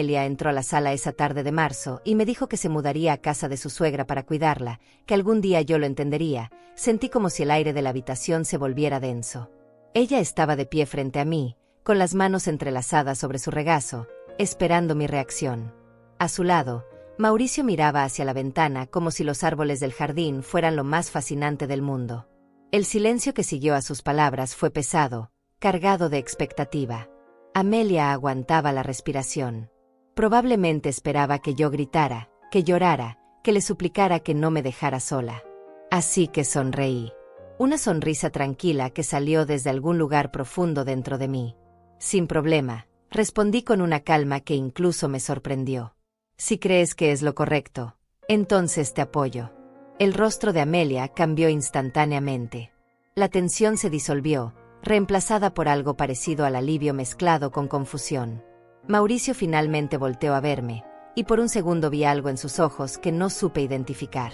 Amelia entró a la sala esa tarde de marzo y me dijo que se mudaría a casa de su suegra para cuidarla, que algún día yo lo entendería. Sentí como si el aire de la habitación se volviera denso. Ella estaba de pie frente a mí, con las manos entrelazadas sobre su regazo, esperando mi reacción. A su lado, Mauricio miraba hacia la ventana como si los árboles del jardín fueran lo más fascinante del mundo. El silencio que siguió a sus palabras fue pesado, cargado de expectativa. Amelia aguantaba la respiración. Probablemente esperaba que yo gritara, que llorara, que le suplicara que no me dejara sola. Así que sonreí. Una sonrisa tranquila que salió desde algún lugar profundo dentro de mí. Sin problema, respondí con una calma que incluso me sorprendió. Si crees que es lo correcto, entonces te apoyo. El rostro de Amelia cambió instantáneamente. La tensión se disolvió, reemplazada por algo parecido al alivio mezclado con confusión. Mauricio finalmente volteó a verme, y por un segundo vi algo en sus ojos que no supe identificar.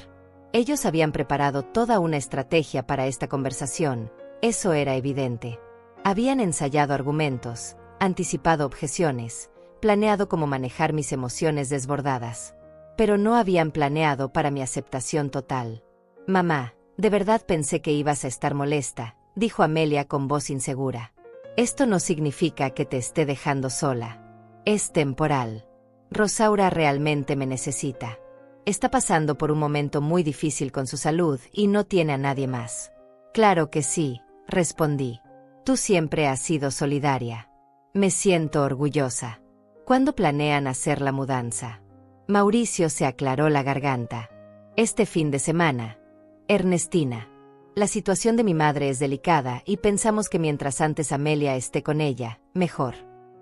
Ellos habían preparado toda una estrategia para esta conversación, eso era evidente. Habían ensayado argumentos, anticipado objeciones, planeado cómo manejar mis emociones desbordadas. Pero no habían planeado para mi aceptación total. Mamá, de verdad pensé que ibas a estar molesta, dijo Amelia con voz insegura. Esto no significa que te esté dejando sola. Es temporal. Rosaura realmente me necesita. Está pasando por un momento muy difícil con su salud y no tiene a nadie más. Claro que sí, respondí. Tú siempre has sido solidaria. Me siento orgullosa. ¿Cuándo planean hacer la mudanza? Mauricio se aclaró la garganta. Este fin de semana. Ernestina. La situación de mi madre es delicada y pensamos que mientras antes Amelia esté con ella, mejor.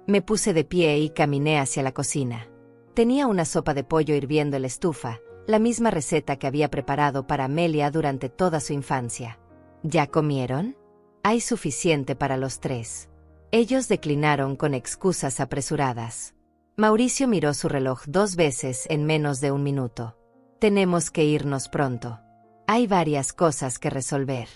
Me puse de pie y caminé hacia la cocina. Tenía una sopa de pollo hirviendo en la estufa, la misma receta que había preparado para Amelia durante toda su infancia. ¿Ya comieron? Hay suficiente para los tres. Ellos declinaron con excusas apresuradas. Mauricio miró su reloj 2 veces en menos de 1 minuto. Tenemos que irnos pronto. Hay varias cosas que resolver.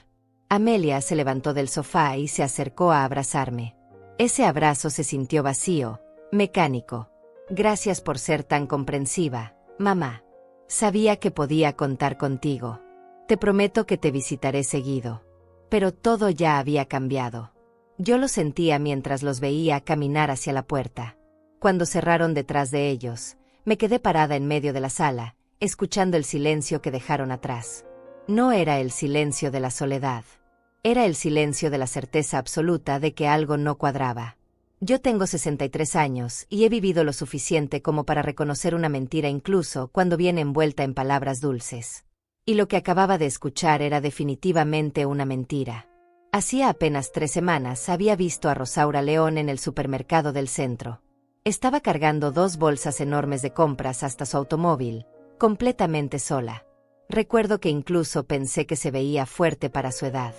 Amelia se levantó del sofá y se acercó a abrazarme. Ese abrazo se sintió vacío, mecánico. Gracias por ser tan comprensiva, mamá. Sabía que podía contar contigo. Te prometo que te visitaré seguido. Pero todo ya había cambiado. Yo lo sentía mientras los veía caminar hacia la puerta. Cuando cerraron detrás de ellos, me quedé parada en medio de la sala, escuchando el silencio que dejaron atrás. No era el silencio de la soledad. Era el silencio de la certeza absoluta de que algo no cuadraba. Yo tengo 63 años y he vivido lo suficiente como para reconocer una mentira incluso cuando viene envuelta en palabras dulces. Y lo que acababa de escuchar era definitivamente una mentira. Hacía apenas 3 semanas había visto a Rosaura León en el supermercado del centro. Estaba cargando 2 bolsas enormes de compras hasta su automóvil, completamente sola. Recuerdo que incluso pensé que se veía fuerte para su edad.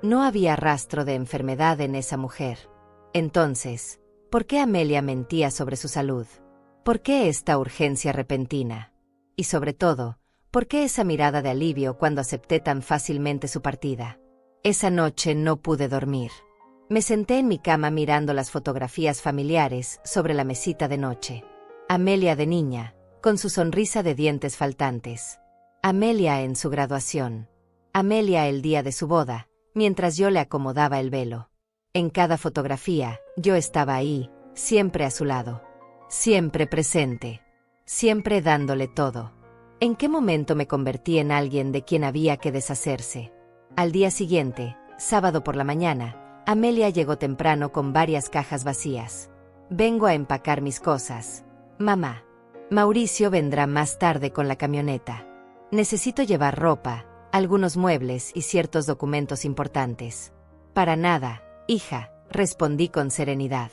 No había rastro de enfermedad en esa mujer. Entonces, ¿por qué Amelia mentía sobre su salud? ¿Por qué esta urgencia repentina? Y sobre todo, ¿por qué esa mirada de alivio cuando acepté tan fácilmente su partida? Esa noche no pude dormir. Me senté en mi cama mirando las fotografías familiares sobre la mesita de noche. Amelia de niña, con su sonrisa de dientes faltantes. Amelia en su graduación. Amelia el día de su boda, mientras yo le acomodaba el velo. En cada fotografía, yo estaba ahí, siempre a su lado. Siempre presente. Siempre dándole todo. ¿En qué momento me convertí en alguien de quien había que deshacerse? Al día siguiente, sábado por la mañana, Amelia llegó temprano con varias cajas vacías. Vengo a empacar mis cosas, mamá. Mauricio vendrá más tarde con la camioneta. Necesito llevar ropa, algunos muebles y ciertos documentos importantes. Para nada, hija, respondí con serenidad.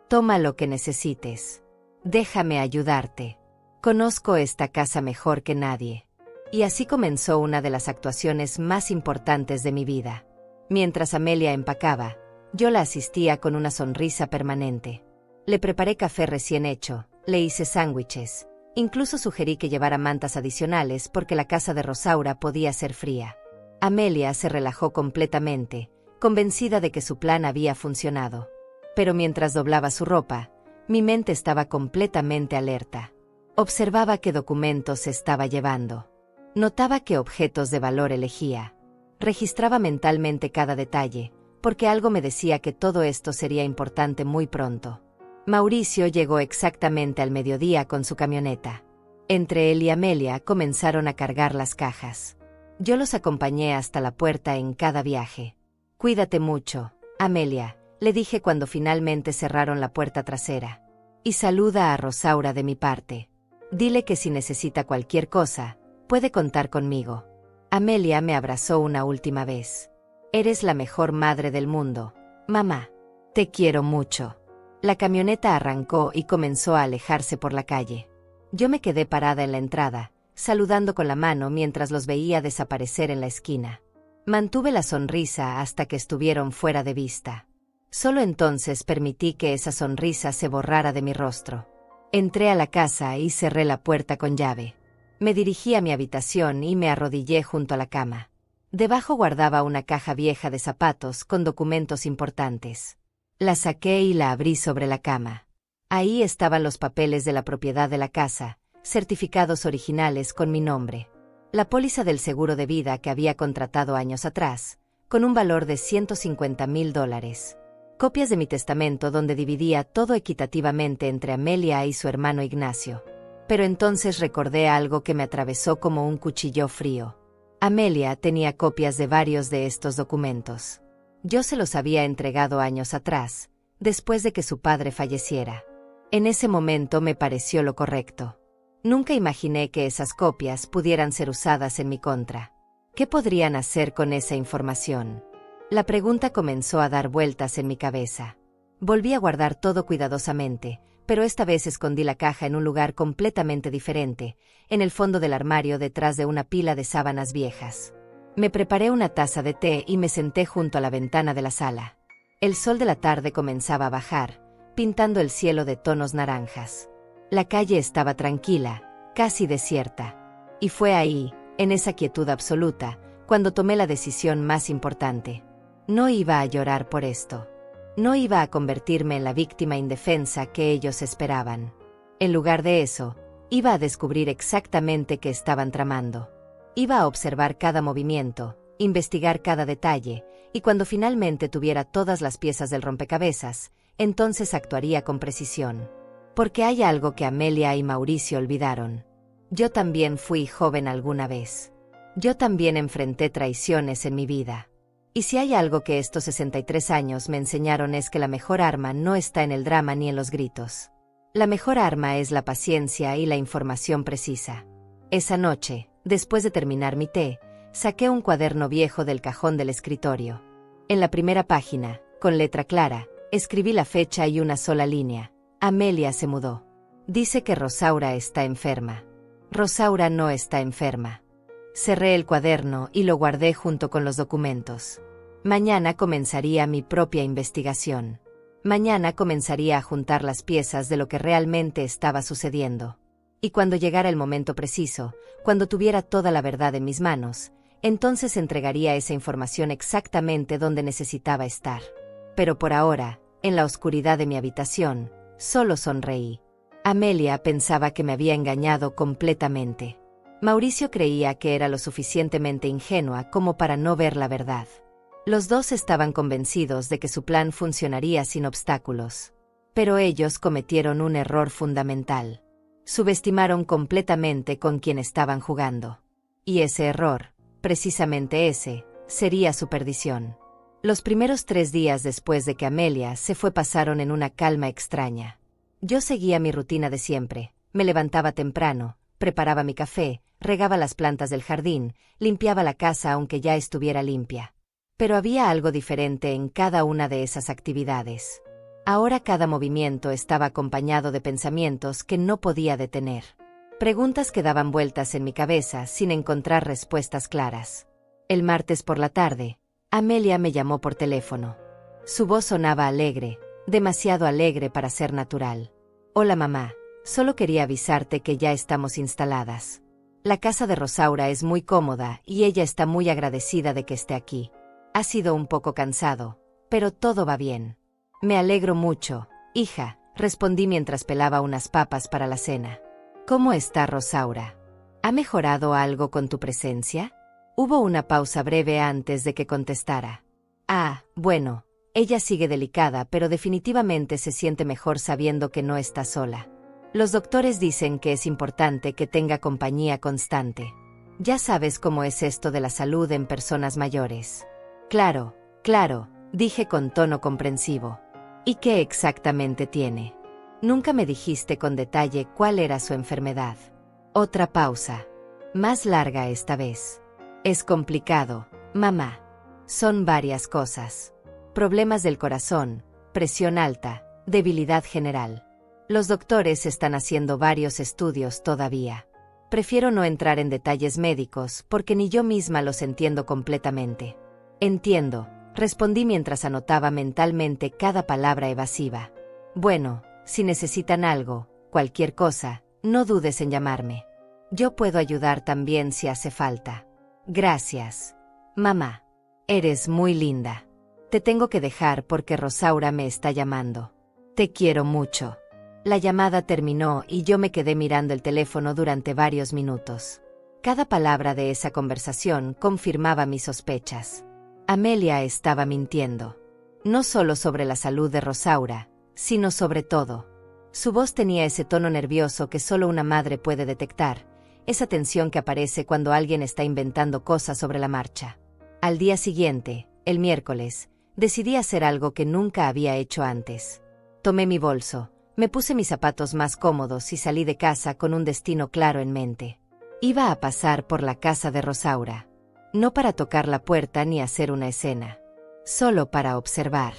Toma lo que necesites. Déjame ayudarte. Conozco esta casa mejor que nadie. Y así comenzó una de las actuaciones más importantes de mi vida. Mientras Amelia empacaba, yo la asistía con una sonrisa permanente. Le preparé café recién hecho, le hice sándwiches, incluso sugerí que llevara mantas adicionales porque la casa de Rosaura podía ser fría. Amelia se relajó completamente, convencida de que su plan había funcionado. Pero mientras doblaba su ropa, Mi mente estaba completamente alerta. Observaba qué documentos estaba llevando. Notaba qué objetos de valor elegía. Registraba mentalmente cada detalle, porque algo me decía que todo esto sería importante muy pronto. Mauricio llegó exactamente al mediodía con su camioneta. Entre él y Amelia comenzaron a cargar las cajas. Yo los acompañé hasta la puerta en cada viaje. «Cuídate mucho, Amelia», le dije cuando finalmente cerraron la puerta trasera. «Y saluda a Rosaura de mi parte. Dile que si necesita cualquier cosa, puede contar conmigo». Amelia me abrazó una última vez. «Eres la mejor madre del mundo, mamá. Te quiero mucho». La camioneta arrancó y comenzó a alejarse por la calle. Yo me quedé parada en la entrada, saludando con la mano mientras los veía desaparecer en la esquina. Mantuve la sonrisa hasta que estuvieron fuera de vista. Solo entonces permití que esa sonrisa se borrara de mi rostro. Entré a la casa y cerré la puerta con llave. Me dirigí a mi habitación y me arrodillé junto a la cama. Debajo guardaba una caja vieja de zapatos con documentos importantes. La saqué y la abrí sobre la cama. Ahí estaban los papeles de la propiedad de la casa, certificados originales con mi nombre. La póliza del seguro de vida que había contratado años atrás, con un valor de $150,000. Copias de mi testamento donde dividía todo equitativamente entre Amelia y su hermano Ignacio. Pero entonces recordé algo que me atravesó como un cuchillo frío. Amelia tenía copias de varios de estos documentos. Yo se los había entregado años atrás, después de que su padre falleciera. En ese momento me pareció lo correcto. Nunca imaginé que esas copias pudieran ser usadas en mi contra. ¿Qué podrían hacer con esa información? La pregunta comenzó a dar vueltas en mi cabeza. Volví a guardar todo cuidadosamente, pero esta vez escondí la caja en un lugar completamente diferente, en el fondo del armario detrás de una pila de sábanas viejas. Me preparé una taza de té y me senté junto a la ventana de la sala. El sol de la tarde comenzaba a bajar, pintando el cielo de tonos naranjas. La calle estaba tranquila, casi desierta. Y fue ahí, en esa quietud absoluta, cuando tomé la decisión más importante. No iba a llorar por esto. No iba a convertirme en la víctima indefensa que ellos esperaban. En lugar de eso, iba a descubrir exactamente qué estaban tramando. Iba a observar cada movimiento, investigar cada detalle, y cuando finalmente tuviera todas las piezas del rompecabezas, entonces actuaría con precisión. Porque hay algo que Amelia y Mauricio olvidaron. Yo también fui joven alguna vez. Yo también enfrenté traiciones en mi vida. Y si hay algo que estos 63 años me enseñaron es que la mejor arma no está en el drama ni en los gritos. La mejor arma es la paciencia y la información precisa. Esa noche, después de terminar mi té, saqué un cuaderno viejo del cajón del escritorio. En la primera página, con letra clara, escribí la fecha y una sola línea. Amelia se mudó. Dice que Rosaura está enferma. Rosaura no está enferma. Cerré el cuaderno y lo guardé junto con los documentos. Mañana comenzaría mi propia investigación. Mañana comenzaría a juntar las piezas de lo que realmente estaba sucediendo. Y cuando llegara el momento preciso, cuando tuviera toda la verdad en mis manos, entonces entregaría esa información exactamente donde necesitaba estar. Pero por ahora, en la oscuridad de mi habitación, solo sonreí. Amelia pensaba que me había engañado completamente. Mauricio creía que era lo suficientemente ingenua como para no ver la verdad. Los dos estaban convencidos de que su plan funcionaría sin obstáculos. Pero ellos cometieron un error fundamental. Subestimaron completamente con quien estaban jugando. Y ese error, precisamente ese, sería su perdición. Los primeros 3 días después de que Amelia se fue pasaron en una calma extraña. Yo seguía mi rutina de siempre, me levantaba temprano, preparaba mi café, regaba las plantas del jardín, limpiaba la casa aunque ya estuviera limpia. Pero había algo diferente en cada una de esas actividades. Ahora cada movimiento estaba acompañado de pensamientos que no podía detener. Preguntas que daban vueltas en mi cabeza sin encontrar respuestas claras. El martes por la tarde, Amelia me llamó por teléfono. Su voz sonaba alegre, demasiado alegre para ser natural. Hola mamá, solo quería avisarte que ya estamos instaladas. La casa de Rosaura es muy cómoda y ella está muy agradecida de que esté aquí. Ha sido un poco cansado, pero todo va bien. Me alegro mucho, hija, respondí mientras pelaba unas papas para la cena. ¿Cómo está Rosaura? ¿Ha mejorado algo con tu presencia? Hubo una pausa breve antes de que contestara. Bueno, ella sigue delicada, pero definitivamente se siente mejor sabiendo que no está sola. Los doctores dicen que es importante que tenga compañía constante. Ya sabes cómo es esto de la salud en personas mayores. Claro, dije con tono comprensivo. ¿Y qué exactamente tiene? Nunca me dijiste con detalle cuál era su enfermedad. Otra pausa. Más larga esta vez. Es complicado, mamá. Son varias cosas. Problemas del corazón, presión alta, debilidad general. Los doctores están haciendo varios estudios todavía. Prefiero no entrar en detalles médicos porque ni yo misma los entiendo completamente. Entiendo, respondí mientras anotaba mentalmente cada palabra evasiva. Bueno, si necesitan algo, cualquier cosa, no dudes en llamarme. Yo puedo ayudar también si hace falta. Gracias, mamá. Eres muy linda. Te tengo que dejar porque Rosaura me está llamando. Te quiero mucho. La llamada terminó y yo me quedé mirando el teléfono durante varios minutos. Cada palabra de esa conversación confirmaba mis sospechas. Amelia estaba mintiendo. No solo sobre la salud de Rosaura, sino sobre todo. Su voz tenía ese tono nervioso que solo una madre puede detectar, esa tensión que aparece cuando alguien está inventando cosas sobre la marcha. Al día siguiente, el miércoles, decidí hacer algo que nunca había hecho antes. Tomé mi bolso, me puse mis zapatos más cómodos y salí de casa con un destino claro en mente. Iba a pasar por la casa de Rosaura. No para tocar la puerta ni hacer una escena. Solo para observar.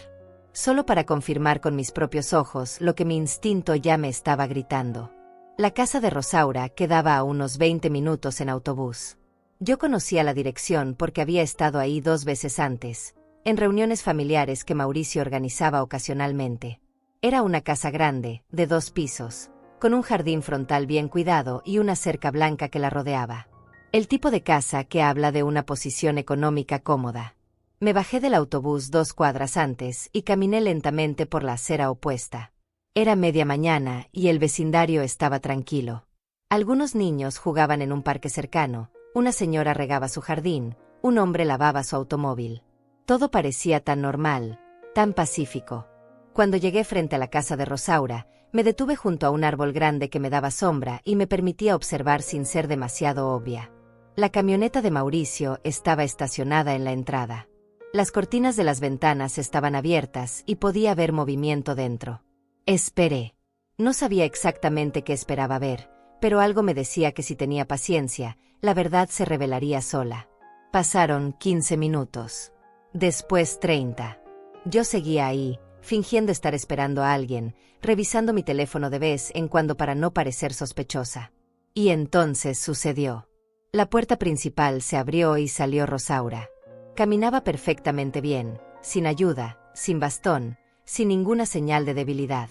Solo para confirmar con mis propios ojos lo que mi instinto ya me estaba gritando. La casa de Rosaura quedaba a unos 20 minutos en autobús. Yo conocía la dirección porque había estado ahí 2 veces antes, en reuniones familiares que Mauricio organizaba ocasionalmente. Era una casa grande, de 2 pisos, con un jardín frontal bien cuidado y una cerca blanca que la rodeaba. El tipo de casa que habla de una posición económica cómoda. Me bajé del autobús 2 cuadras antes y caminé lentamente por la acera opuesta. Era media mañana y el vecindario estaba tranquilo. Algunos niños jugaban en un parque cercano, una señora regaba su jardín, un hombre lavaba su automóvil. Todo parecía tan normal, tan pacífico. Cuando llegué frente a la casa de Rosaura, me detuve junto a un árbol grande que me daba sombra y me permitía observar sin ser demasiado obvia. La camioneta de Mauricio estaba estacionada en la entrada. Las cortinas de las ventanas estaban abiertas y podía ver movimiento dentro. Esperé. No sabía exactamente qué esperaba ver, pero algo me decía que si tenía paciencia, la verdad se revelaría sola. Pasaron 15 minutos. Después 30. Yo seguía ahí, fingiendo estar esperando a alguien, revisando mi teléfono de vez en cuando para no parecer sospechosa. Y entonces sucedió. La puerta principal se abrió y salió Rosaura. Caminaba perfectamente bien, sin ayuda, sin bastón, sin ninguna señal de debilidad.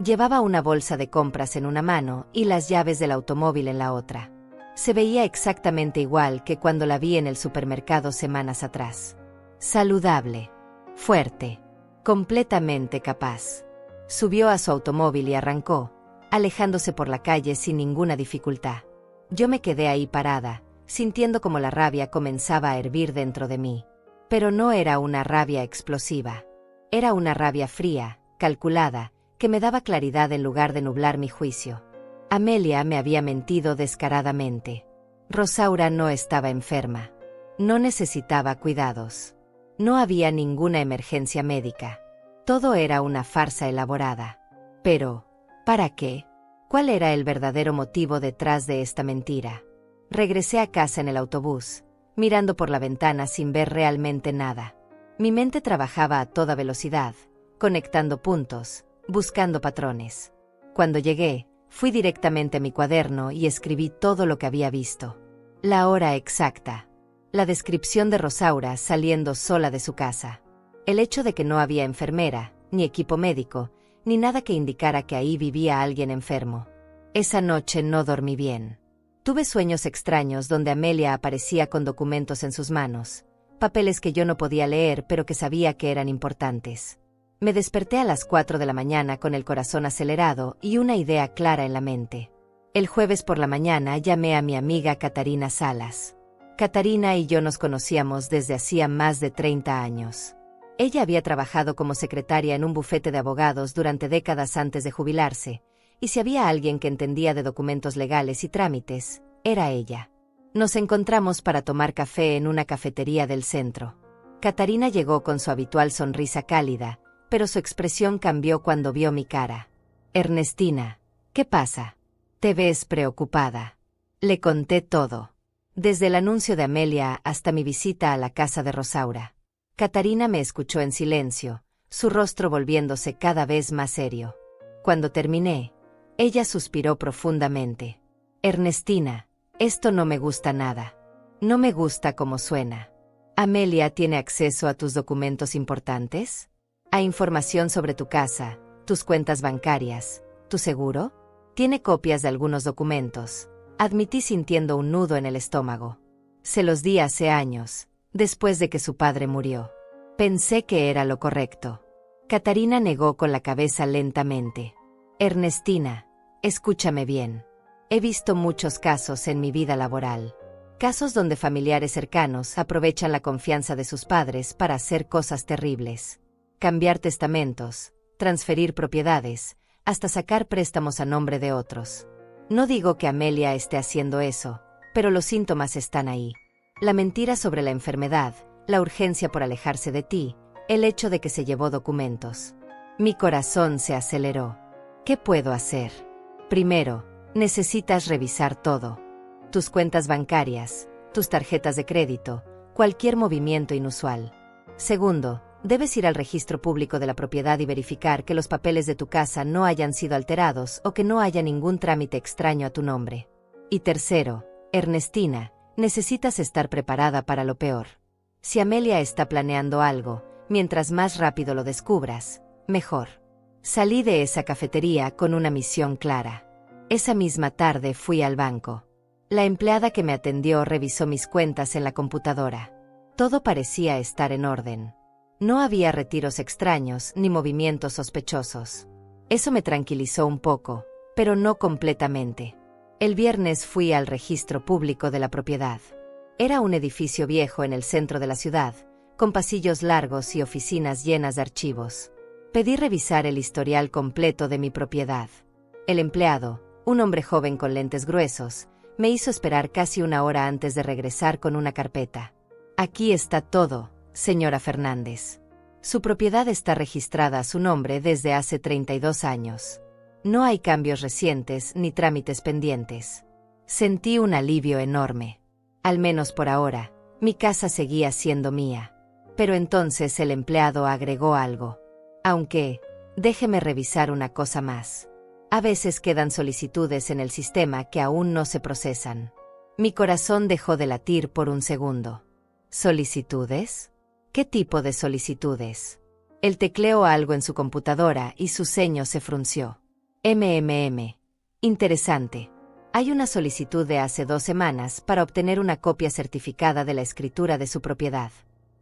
Llevaba una bolsa de compras en una mano y las llaves del automóvil en la otra. Se veía exactamente igual que cuando la vi en el supermercado semanas atrás. Saludable, fuerte, completamente capaz. Subió a su automóvil y arrancó, alejándose por la calle sin ninguna dificultad. Yo me quedé ahí parada, sintiendo como la rabia comenzaba a hervir dentro de mí. Pero no era una rabia explosiva. Era una rabia fría, calculada, que me daba claridad en lugar de nublar mi juicio. Amelia me había mentido descaradamente. Rosaura no estaba enferma. No necesitaba cuidados. No había ninguna emergencia médica. Todo era una farsa elaborada. Pero, ¿para qué? ¿Cuál era el verdadero motivo detrás de esta mentira? Regresé a casa en el autobús, mirando por la ventana sin ver realmente nada. Mi mente trabajaba a toda velocidad, conectando puntos, buscando patrones. Cuando llegué, fui directamente a mi cuaderno y escribí todo lo que había visto. La hora exacta. La descripción de Rosaura saliendo sola de su casa. El hecho de que no había enfermera, ni equipo médico, ni nada que indicara que ahí vivía alguien enfermo. Esa noche no dormí bien. Tuve sueños extraños donde Amelia aparecía con documentos en sus manos, papeles que yo no podía leer pero que sabía que eran importantes. Me desperté a las 4 de la mañana con el corazón acelerado y una idea clara en la mente. El jueves por la mañana llamé a mi amiga Catarina Salas. Catarina y yo nos conocíamos desde hacía más de 30 años. Ella había trabajado como secretaria en un bufete de abogados durante décadas antes de jubilarse, y si había alguien que entendía de documentos legales y trámites, era ella. Nos encontramos para tomar café en una cafetería del centro. Catarina llegó con su habitual sonrisa cálida, pero su expresión cambió cuando vio mi cara. Ernestina, ¿qué pasa? Te ves preocupada. Le conté todo. Desde el anuncio de Amelia hasta mi visita a la casa de Rosaura. Catarina me escuchó en silencio, su rostro volviéndose cada vez más serio. Cuando terminé, ella suspiró profundamente. Ernestina, esto no me gusta nada. No me gusta cómo suena. ¿Amelia tiene acceso a tus documentos importantes? ¿A información sobre tu casa, tus cuentas bancarias, tu seguro? Tiene copias de algunos documentos. Admití sintiendo un nudo en el estómago. Se los di hace años, después de que su padre murió. Pensé que era lo correcto. Catarina negó con la cabeza lentamente. Ernestina, escúchame bien. He visto muchos casos en mi vida laboral. Casos donde familiares cercanos aprovechan la confianza de sus padres para hacer cosas terribles. Cambiar testamentos, transferir propiedades, hasta sacar préstamos a nombre de otros. No digo que Amelia esté haciendo eso, pero los síntomas están ahí. La mentira sobre la enfermedad, la urgencia por alejarse de ti, el hecho de que se llevó documentos. Mi corazón se aceleró. ¿Qué puedo hacer? Primero, necesitas revisar todo. Tus cuentas bancarias, tus tarjetas de crédito, cualquier movimiento inusual. Segundo, debes ir al registro público de la propiedad y verificar que los papeles de tu casa no hayan sido alterados o que no haya ningún trámite extraño a tu nombre. Y tercero, Ernestina, necesitas estar preparada para lo peor. Si Amelia está planeando algo, mientras más rápido lo descubras, mejor. Salí de esa cafetería con una misión clara. Esa misma tarde fui al banco. La empleada que me atendió revisó mis cuentas en la computadora. Todo parecía estar en orden. No había retiros extraños ni movimientos sospechosos. Eso me tranquilizó un poco, pero no completamente. El viernes fui al registro público de la propiedad. Era un edificio viejo en el centro de la ciudad, con pasillos largos y oficinas llenas de archivos. Pedí revisar el historial completo de mi propiedad. El empleado, un hombre joven con lentes gruesos, me hizo esperar casi una hora antes de regresar con una carpeta. Aquí está todo, señora Fernández. Su propiedad está registrada a su nombre desde hace 32 años. No hay cambios recientes ni trámites pendientes. Sentí un alivio enorme. Al menos por ahora, mi casa seguía siendo mía. Pero entonces el empleado agregó algo. Aunque, déjeme revisar una cosa más. A veces quedan solicitudes en el sistema que aún no se procesan. Mi corazón dejó de latir por un segundo. ¿Solicitudes? ¿Qué tipo de solicitudes? Él tecleó algo en su computadora y su ceño se frunció. Interesante. Hay una solicitud de hace 2 semanas para obtener una copia certificada de la escritura de su propiedad.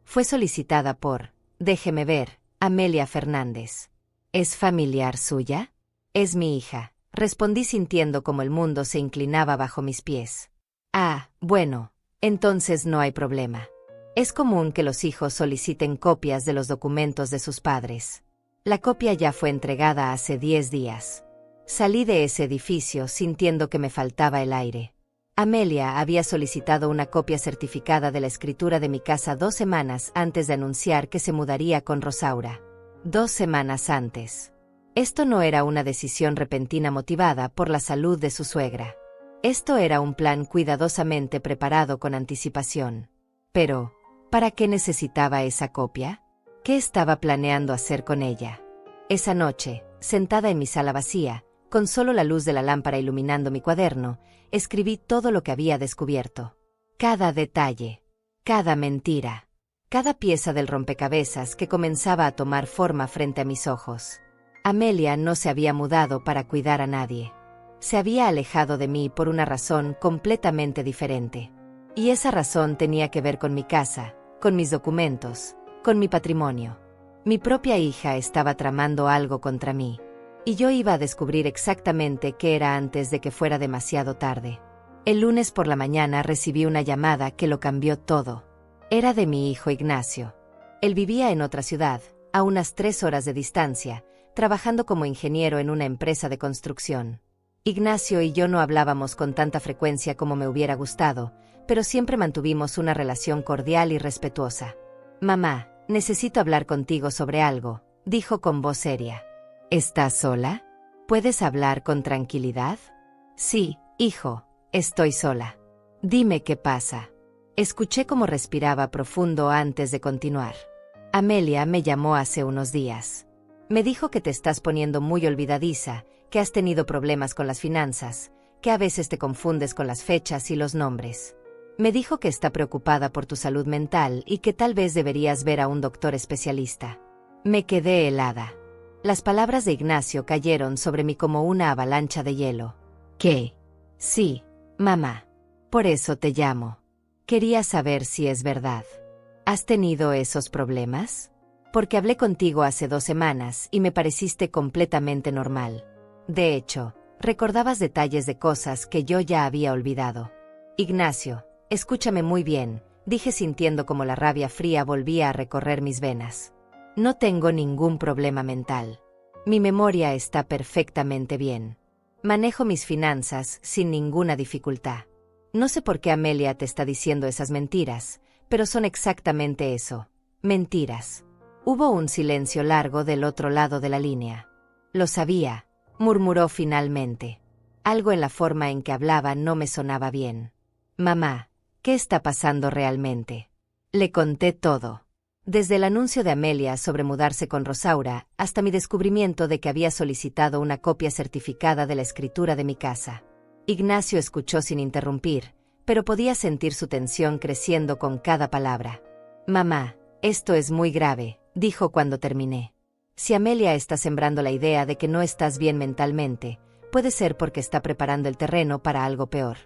Fue solicitada por, déjeme ver, Amelia Fernández. ¿Es familiar suya? Es mi hija, respondí sintiendo como el mundo se inclinaba bajo mis pies. Ah, bueno, entonces no hay problema. Es común que los hijos soliciten copias de los documentos de sus padres. La copia ya fue entregada hace 10 días. Salí de ese edificio sintiendo que me faltaba el aire. Amelia había solicitado una copia certificada de la escritura de mi casa 2 semanas antes de anunciar que se mudaría con Rosaura. 2 semanas antes. Esto no era una decisión repentina motivada por la salud de su suegra. Esto era un plan cuidadosamente preparado con anticipación. Pero, ¿para qué necesitaba esa copia? ¿Qué estaba planeando hacer con ella? Esa noche, sentada en mi sala vacía, con solo la luz de la lámpara iluminando mi cuaderno, escribí todo lo que había descubierto. Cada detalle, cada mentira, cada pieza del rompecabezas que comenzaba a tomar forma frente a mis ojos. Amelia no se había mudado para cuidar a nadie. Se había alejado de mí por una razón completamente diferente. Y esa razón tenía que ver con mi casa, con mis documentos, con mi patrimonio. Mi propia hija estaba tramando algo contra mí. Y yo iba a descubrir exactamente qué era antes de que fuera demasiado tarde. El lunes por la mañana recibí una llamada que lo cambió todo. Era de mi hijo Ignacio. Él vivía en otra ciudad, a unas 3 horas de distancia, trabajando como ingeniero en una empresa de construcción. Ignacio y yo no hablábamos con tanta frecuencia como me hubiera gustado, pero siempre mantuvimos una relación cordial y respetuosa. «Mamá, necesito hablar contigo sobre algo», dijo con voz seria. «¿Estás sola? ¿Puedes hablar con tranquilidad?» «Sí, hijo, estoy sola». «Dime qué pasa». Escuché cómo respiraba profundo antes de continuar. «Amelia me llamó hace unos días. Me dijo que te estás poniendo muy olvidadiza, que has tenido problemas con las finanzas, que a veces te confundes con las fechas y los nombres. Me dijo que está preocupada por tu salud mental y que tal vez deberías ver a un doctor especialista». Me quedé helada. Las palabras de Ignacio cayeron sobre mí como una avalancha de hielo. ¿Qué? Sí, mamá. Por eso te llamo. Quería saber si es verdad. ¿Has tenido esos problemas? Porque hablé contigo hace 2 semanas y me pareciste completamente normal. De hecho, recordabas detalles de cosas que yo ya había olvidado. Ignacio, escúchame muy bien, dije sintiendo como la rabia fría volvía a recorrer mis venas. No tengo ningún problema mental. Mi memoria está perfectamente bien. Manejo mis finanzas sin ninguna dificultad. No sé por qué Amelia te está diciendo esas mentiras, pero son exactamente eso, mentiras. Hubo un silencio largo del otro lado de la línea. Lo sabía, murmuró finalmente. Algo en la forma en que hablaba no me sonaba bien. Mamá, ¿qué está pasando realmente? Le conté todo. Desde el anuncio de Amelia sobre mudarse con Rosaura hasta mi descubrimiento de que había solicitado una copia certificada de la escritura de mi casa. Ignacio escuchó sin interrumpir, pero podía sentir su tensión creciendo con cada palabra. Mamá, esto es muy grave, dijo cuando terminé. Si Amelia está sembrando la idea de que no estás bien mentalmente, puede ser porque está preparando el terreno para algo peor.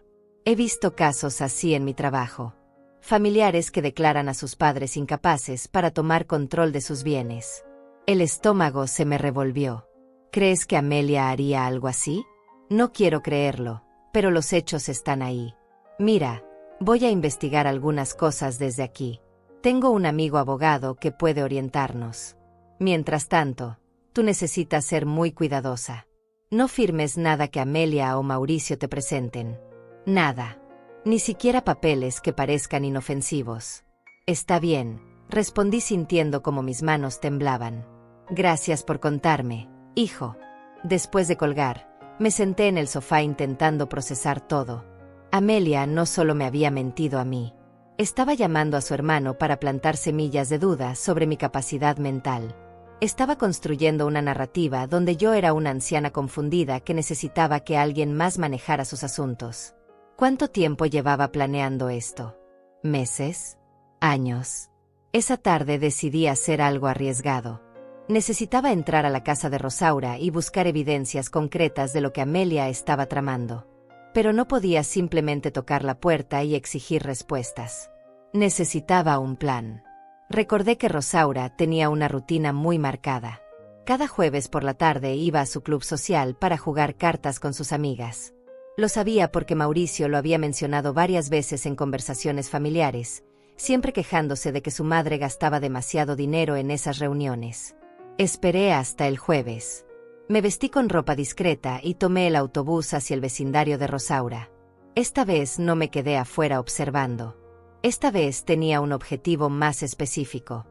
He visto casos así en mi trabajo. Familiares que declaran a sus padres incapaces para tomar control de sus bienes. El estómago se me revolvió. ¿Crees que Amelia haría algo así? No quiero creerlo, pero los hechos están ahí. Mira, voy a investigar algunas cosas desde aquí. Tengo un amigo abogado que puede orientarnos. Mientras tanto, tú necesitas ser muy cuidadosa. No firmes nada que Amelia o Mauricio te presenten. Nada. Ni siquiera papeles que parezcan inofensivos. Está bien, respondí sintiendo como mis manos temblaban. Gracias por contarme, hijo. Después de colgar, me senté en el sofá intentando procesar todo. Amelia no solo me había mentido a mí. Estaba llamando a su hermano para plantar semillas de duda sobre mi capacidad mental. Estaba construyendo una narrativa donde yo era una anciana confundida que necesitaba que alguien más manejara sus asuntos. ¿Cuánto tiempo llevaba planeando esto? ¿Meses? ¿Años? Esa tarde decidí hacer algo arriesgado. Necesitaba entrar a la casa de Rosaura y buscar evidencias concretas de lo que Amelia estaba tramando. Pero no podía simplemente tocar la puerta y exigir respuestas. Necesitaba un plan. Recordé que Rosaura tenía una rutina muy marcada. Cada jueves por la tarde iba a su club social para jugar cartas con sus amigas. Lo sabía porque Mauricio lo había mencionado varias veces en conversaciones familiares, siempre quejándose de que su madre gastaba demasiado dinero en esas reuniones. Esperé hasta el jueves. Me vestí con ropa discreta y tomé el autobús hacia el vecindario de Rosaura. Esta vez no me quedé afuera observando. Esta vez tenía un objetivo más específico.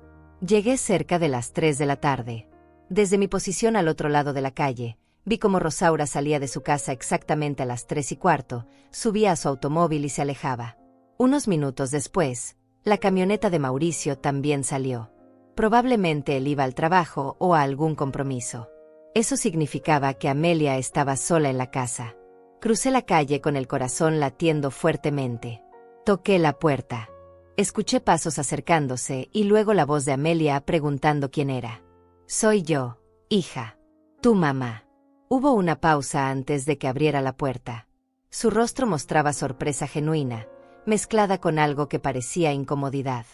Llegué cerca de las 3 de la tarde. Desde mi posición al otro lado de la calle, vi cómo Rosaura salía de su casa exactamente a las 3:15, subía a su automóvil y se alejaba. Unos minutos después, la camioneta de Mauricio también salió. Probablemente él iba al trabajo o a algún compromiso. Eso significaba que Amelia estaba sola en la casa. Crucé la calle con el corazón latiendo fuertemente. Toqué la puerta. Escuché pasos acercándose y luego la voz de Amelia preguntando quién era. «Soy yo, hija. Tu mamá». Hubo una pausa antes de que abriera la puerta. Su rostro mostraba sorpresa genuina, mezclada con algo que parecía incomodidad.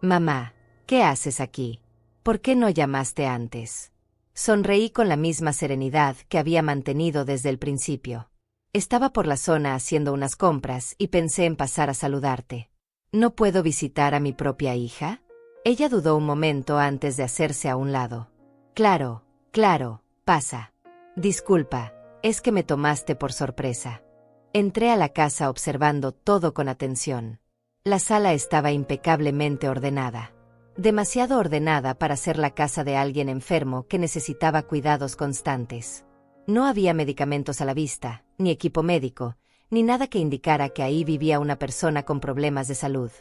«Mamá, ¿qué haces aquí?» ¿Por qué no llamaste antes? Sonreí con la misma serenidad que había mantenido desde el principio. Estaba por la zona haciendo unas compras y pensé en pasar a saludarte. ¿No puedo visitar a mi propia hija? Ella dudó un momento antes de hacerse a un lado. Claro, pasa. Disculpa, es que me tomaste por sorpresa. Entré a la casa observando todo con atención. La sala estaba impecablemente ordenada. Demasiado ordenada para ser la casa de alguien enfermo que necesitaba cuidados constantes. No había medicamentos a la vista, ni equipo médico, ni nada que indicara que ahí vivía una persona con problemas de salud.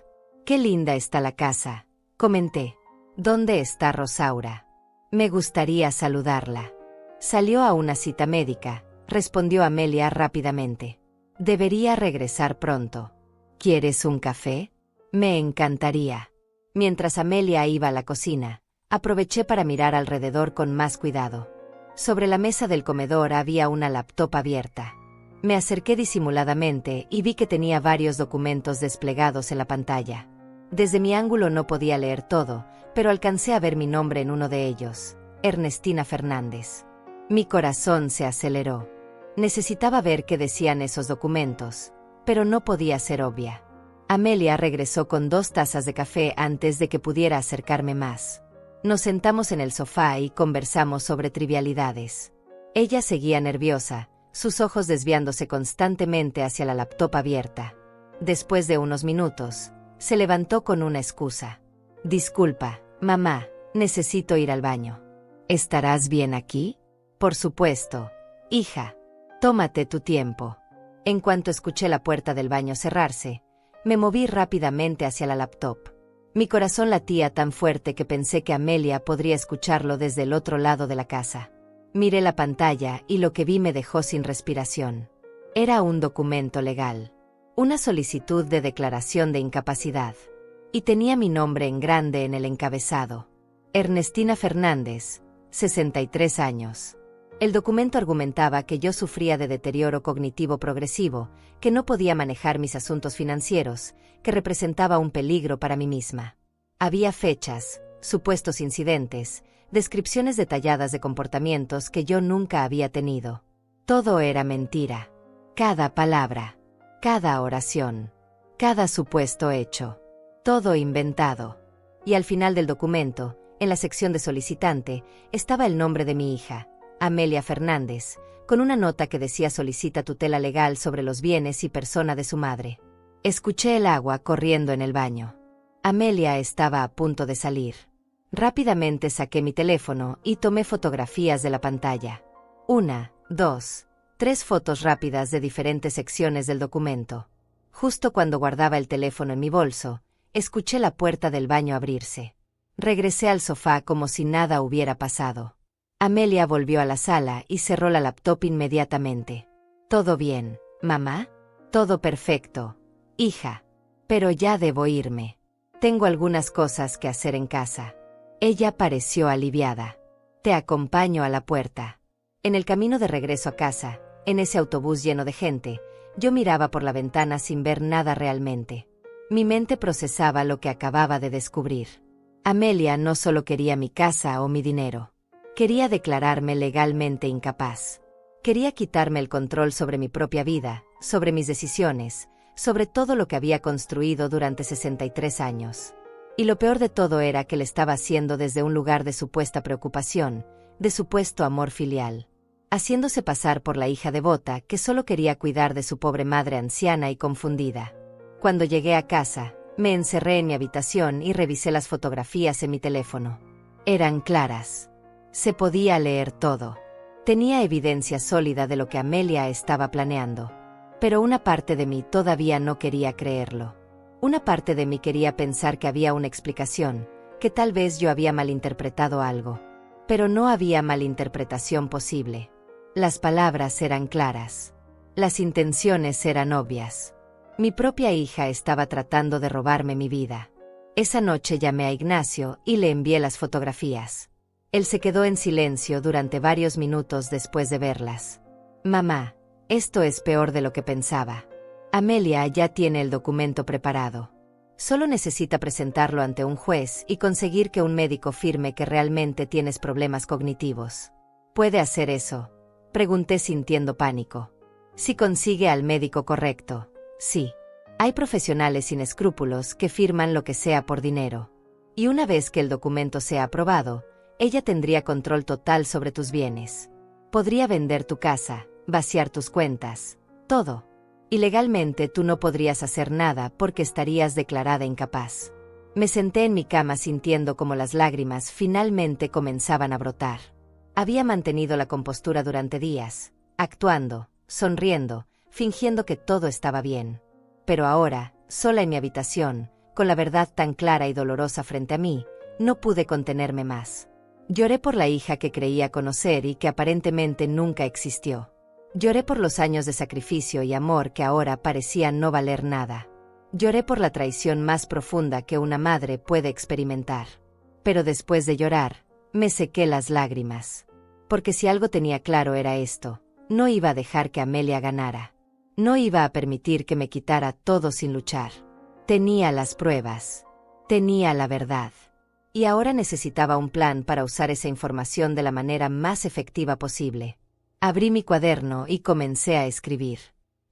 «Qué linda está la casa», comenté. «¿Dónde está Rosaura? Me gustaría saludarla». «Salió a una cita médica», respondió Amelia rápidamente. «Debería regresar pronto». «¿Quieres un café?» «Me encantaría». Mientras Amelia iba a la cocina, aproveché para mirar alrededor con más cuidado. Sobre la mesa del comedor había una laptop abierta. Me acerqué disimuladamente y vi que tenía varios documentos desplegados en la pantalla. Desde mi ángulo no podía leer todo, pero alcancé a ver mi nombre en uno de ellos, Ernestina Fernández. Mi corazón se aceleró. Necesitaba ver qué decían esos documentos, pero no podía ser obvia. Amelia regresó con 2 tazas de café antes de que pudiera acercarme más. Nos sentamos en el sofá y conversamos sobre trivialidades. Ella seguía nerviosa, sus ojos desviándose constantemente hacia la laptop abierta. Después de unos minutos, se levantó con una excusa. «Disculpa, mamá, necesito ir al baño». «¿Estarás bien aquí?» «Por supuesto, hija. Tómate tu tiempo». En cuanto escuché la puerta del baño cerrarse, me moví rápidamente hacia la laptop. Mi corazón latía tan fuerte que pensé que Amelia podría escucharlo desde el otro lado de la casa. Miré la pantalla y lo que vi me dejó sin respiración. Era un documento legal. Una solicitud de declaración de incapacidad. Y tenía mi nombre en grande en el encabezado. Ernestina Fernández, 63 años. El documento argumentaba que yo sufría de deterioro cognitivo progresivo, que no podía manejar mis asuntos financieros, que representaba un peligro para mí misma. Había fechas, supuestos incidentes, descripciones detalladas de comportamientos que yo nunca había tenido. Todo era mentira. Cada palabra, cada oración, cada supuesto hecho. Todo inventado. Y al final del documento, en la sección de solicitante, estaba el nombre de mi hija, Amelia Fernández, con una nota que decía solicita tutela legal sobre los bienes y persona de su madre. Escuché el agua corriendo en el baño. Amelia estaba a punto de salir. Rápidamente saqué mi teléfono y tomé fotografías de la pantalla. 1, 2, 3 fotos rápidas de diferentes secciones del documento. Justo cuando guardaba el teléfono en mi bolso, escuché la puerta del baño abrirse. Regresé al sofá como si nada hubiera pasado. Amelia volvió a la sala y cerró la laptop inmediatamente. «¿Todo bien, mamá?» «Todo perfecto, hija. Pero ya debo irme. Tengo algunas cosas que hacer en casa». Ella pareció aliviada. «Te acompaño a la puerta». En el camino de regreso a casa, en ese autobús lleno de gente, yo miraba por la ventana sin ver nada realmente. Mi mente procesaba lo que acababa de descubrir. Amelia no solo quería mi casa o mi dinero. Quería declararme legalmente incapaz. Quería quitarme el control sobre mi propia vida, sobre mis decisiones, sobre todo lo que había construido durante 63 años. Y lo peor de todo era que lo estaba haciendo desde un lugar de supuesta preocupación, de supuesto amor filial. Haciéndose pasar por la hija devota que solo quería cuidar de su pobre madre anciana y confundida. Cuando llegué a casa, me encerré en mi habitación y revisé las fotografías en mi teléfono. Eran claras. Se podía leer todo. Tenía evidencia sólida de lo que Amelia estaba planeando. Pero una parte de mí todavía no quería creerlo. Una parte de mí quería pensar que había una explicación, que tal vez yo había malinterpretado algo. Pero no había malinterpretación posible. Las palabras eran claras. Las intenciones eran obvias. Mi propia hija estaba tratando de robarme mi vida. Esa noche llamé a Ignacio y le envié las fotografías. Él se quedó en silencio durante varios minutos después de verlas. «Mamá, esto es peor de lo que pensaba. Amelia ya tiene el documento preparado. Solo necesita presentarlo ante un juez y conseguir que un médico firme que realmente tienes problemas cognitivos. ¿Puede hacer eso?, pregunté sintiendo pánico. Si consigue al médico correcto, sí. Hay profesionales sin escrúpulos que firman lo que sea por dinero. Y una vez que el documento sea aprobado, ella tendría control total sobre tus bienes. Podría vender tu casa, vaciar tus cuentas, todo. Y legalmente tú no podrías hacer nada porque estarías declarada incapaz. Me senté en mi cama sintiendo como las lágrimas finalmente comenzaban a brotar. Había mantenido la compostura durante días, actuando, sonriendo, fingiendo que todo estaba bien. Pero ahora, sola en mi habitación, con la verdad tan clara y dolorosa frente a mí, no pude contenerme más. Lloré por la hija que creía conocer y que aparentemente nunca existió. Lloré por los años de sacrificio y amor que ahora parecían no valer nada. Lloré por la traición más profunda que una madre puede experimentar. Pero después de llorar, me sequé las lágrimas. Porque si algo tenía claro era esto: no iba a dejar que Amelia ganara. No iba a permitir que me quitara todo sin luchar. Tenía las pruebas. Tenía la verdad. Y ahora necesitaba un plan para usar esa información de la manera más efectiva posible. Abrí mi cuaderno y comencé a escribir.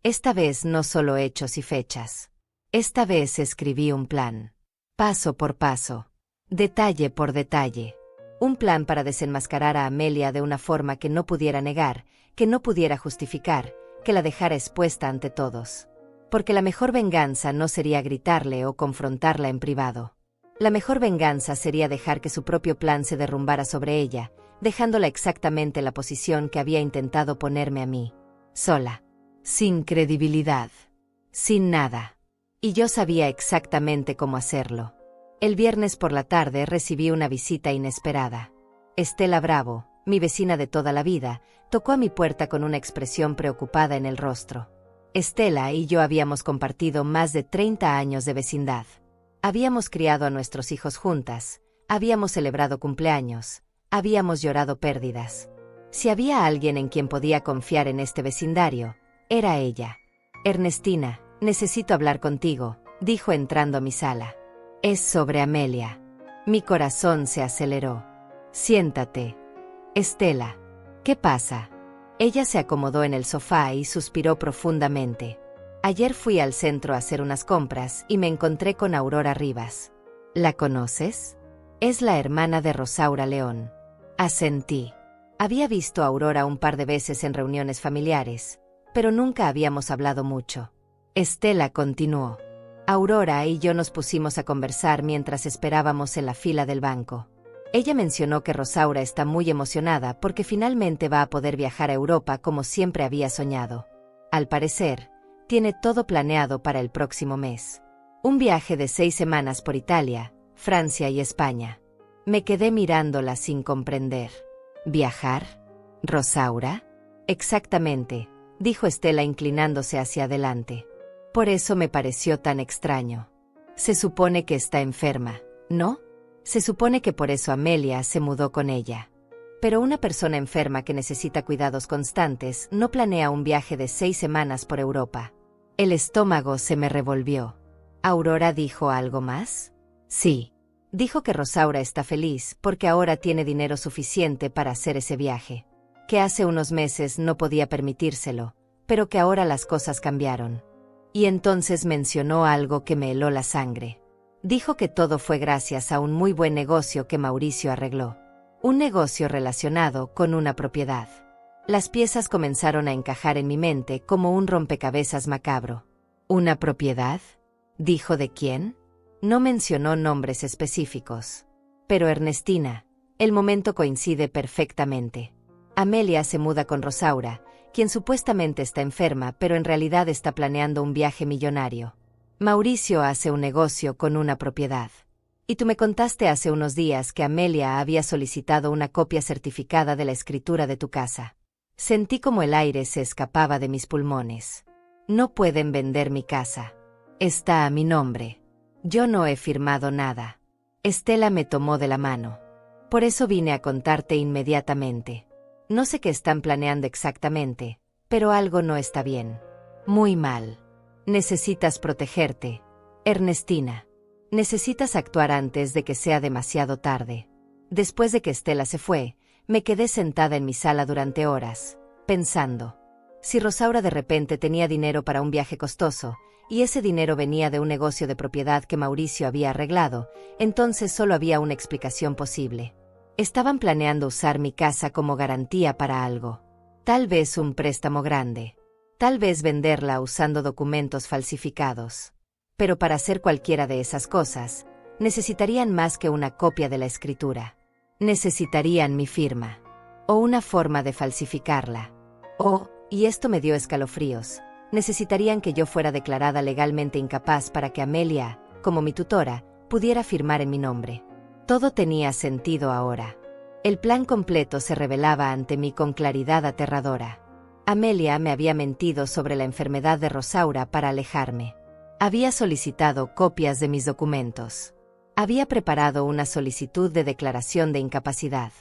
Esta vez no solo hechos y fechas. Esta vez escribí un plan. Paso por paso. Detalle por detalle. Un plan para desenmascarar a Amelia de una forma que no pudiera negar, que no pudiera justificar, que la dejara expuesta ante todos. Porque la mejor venganza no sería gritarle o confrontarla en privado. La mejor venganza sería dejar que su propio plan se derrumbara sobre ella, dejándola exactamente en la posición que había intentado ponerme a mí. Sola. Sin credibilidad. Sin nada. Y yo sabía exactamente cómo hacerlo. El viernes por la tarde recibí una visita inesperada. Estela Bravo, mi vecina de toda la vida, tocó a mi puerta con una expresión preocupada en el rostro. Estela y yo habíamos compartido más de 30 años de vecindad. Habíamos criado a nuestros hijos juntas, habíamos celebrado cumpleaños, habíamos llorado pérdidas. Si había alguien en quien podía confiar en este vecindario, era ella. Ernestina, necesito hablar contigo, dijo entrando a mi sala. Es sobre Amelia. Mi corazón se aceleró. Siéntate. Estela. ¿Qué pasa? Ella se acomodó en el sofá y suspiró profundamente. Ayer fui al centro a hacer unas compras y me encontré con Aurora Rivas. ¿La conoces? Es la hermana de Rosaura León. Asentí. Había visto a Aurora un par de veces en reuniones familiares, pero nunca habíamos hablado mucho. Estela continuó. Aurora y yo nos pusimos a conversar mientras esperábamos en la fila del banco. Ella mencionó que Rosaura está muy emocionada porque finalmente va a poder viajar a Europa como siempre había soñado. Al parecer, tiene todo planeado para el próximo mes. Un viaje de 6 semanas por Italia, Francia y España. Me quedé mirándola sin comprender. ¿Viajar? ¿Rosaura? Exactamente, dijo Estela inclinándose hacia adelante. Por eso me pareció tan extraño. Se supone que está enferma, ¿no? Se supone que por eso Amelia se mudó con ella. Pero una persona enferma que necesita cuidados constantes no planea un viaje de 6 semanas por Europa. El estómago se me revolvió. ¿Aurora dijo algo más? Sí. Dijo que Rosaura está feliz porque ahora tiene dinero suficiente para hacer ese viaje. Que hace unos meses no podía permitírselo, pero que ahora las cosas cambiaron. Y entonces mencionó algo que me heló la sangre. Dijo que todo fue gracias a un muy buen negocio que Mauricio arregló. Un negocio relacionado con una propiedad. Las piezas comenzaron a encajar en mi mente como un rompecabezas macabro. ¿Una propiedad? ¿Dijo de quién? No mencionó nombres específicos. Pero Ernestina, el momento coincide perfectamente. Amelia se muda con Rosaura, quien supuestamente está enferma pero en realidad está planeando un viaje millonario. Mauricio hace un negocio con una propiedad. Y tú me contaste hace unos días que Amelia había solicitado una copia certificada de la escritura de tu casa. Sentí como el aire se escapaba de mis pulmones. No pueden vender mi casa. Está a mi nombre. Yo no he firmado nada. Estela me tomó de la mano. Por eso vine a contarte inmediatamente. No sé qué están planeando exactamente, pero algo no está bien. Muy mal. Necesitas protegerte. Ernestina. Necesitas actuar antes de que sea demasiado tarde. Después de que Estela se fue, me quedé sentada en mi sala durante horas, pensando. Si Rosaura de repente tenía dinero para un viaje costoso, y ese dinero venía de un negocio de propiedad que Mauricio había arreglado, entonces solo había una explicación posible. Estaban planeando usar mi casa como garantía para algo. Tal vez un préstamo grande. Tal vez venderla usando documentos falsificados. Pero para hacer cualquiera de esas cosas, necesitarían más que una copia de la escritura. Necesitarían mi firma. O una forma de falsificarla. O, y esto me dio escalofríos, necesitarían que yo fuera declarada legalmente incapaz para que Amelia, como mi tutora, pudiera firmar en mi nombre. Todo tenía sentido ahora. El plan completo se revelaba ante mí con claridad aterradora. Amelia me había mentido sobre la enfermedad de Rosaura para alejarme. Había solicitado copias de mis documentos. Había preparado una solicitud de declaración de incapacidad.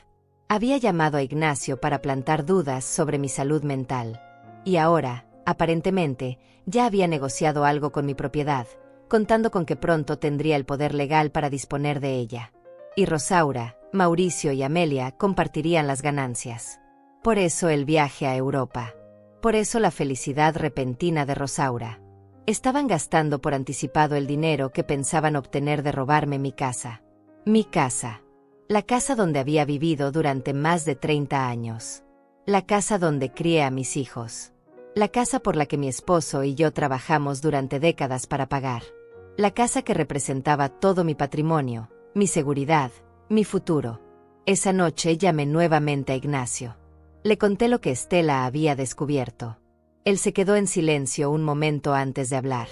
Había llamado a Ignacio para plantar dudas sobre mi salud mental. Y ahora, aparentemente, ya había negociado algo con mi propiedad, contando con que pronto tendría el poder legal para disponer de ella. Y Rosaura, Mauricio y Amelia compartirían las ganancias. Por eso el viaje a Europa. Por eso la felicidad repentina de Rosaura. Estaban gastando por anticipado el dinero que pensaban obtener de robarme mi casa. Mi casa. La casa donde había vivido durante más de 30 años. La casa donde crié a mis hijos. La casa por la que mi esposo y yo trabajamos durante décadas para pagar. La casa que representaba todo mi patrimonio, mi seguridad, mi futuro. Esa noche llamé nuevamente a Ignacio. Le conté lo que Estela había descubierto. Él se quedó en silencio un momento antes de hablar.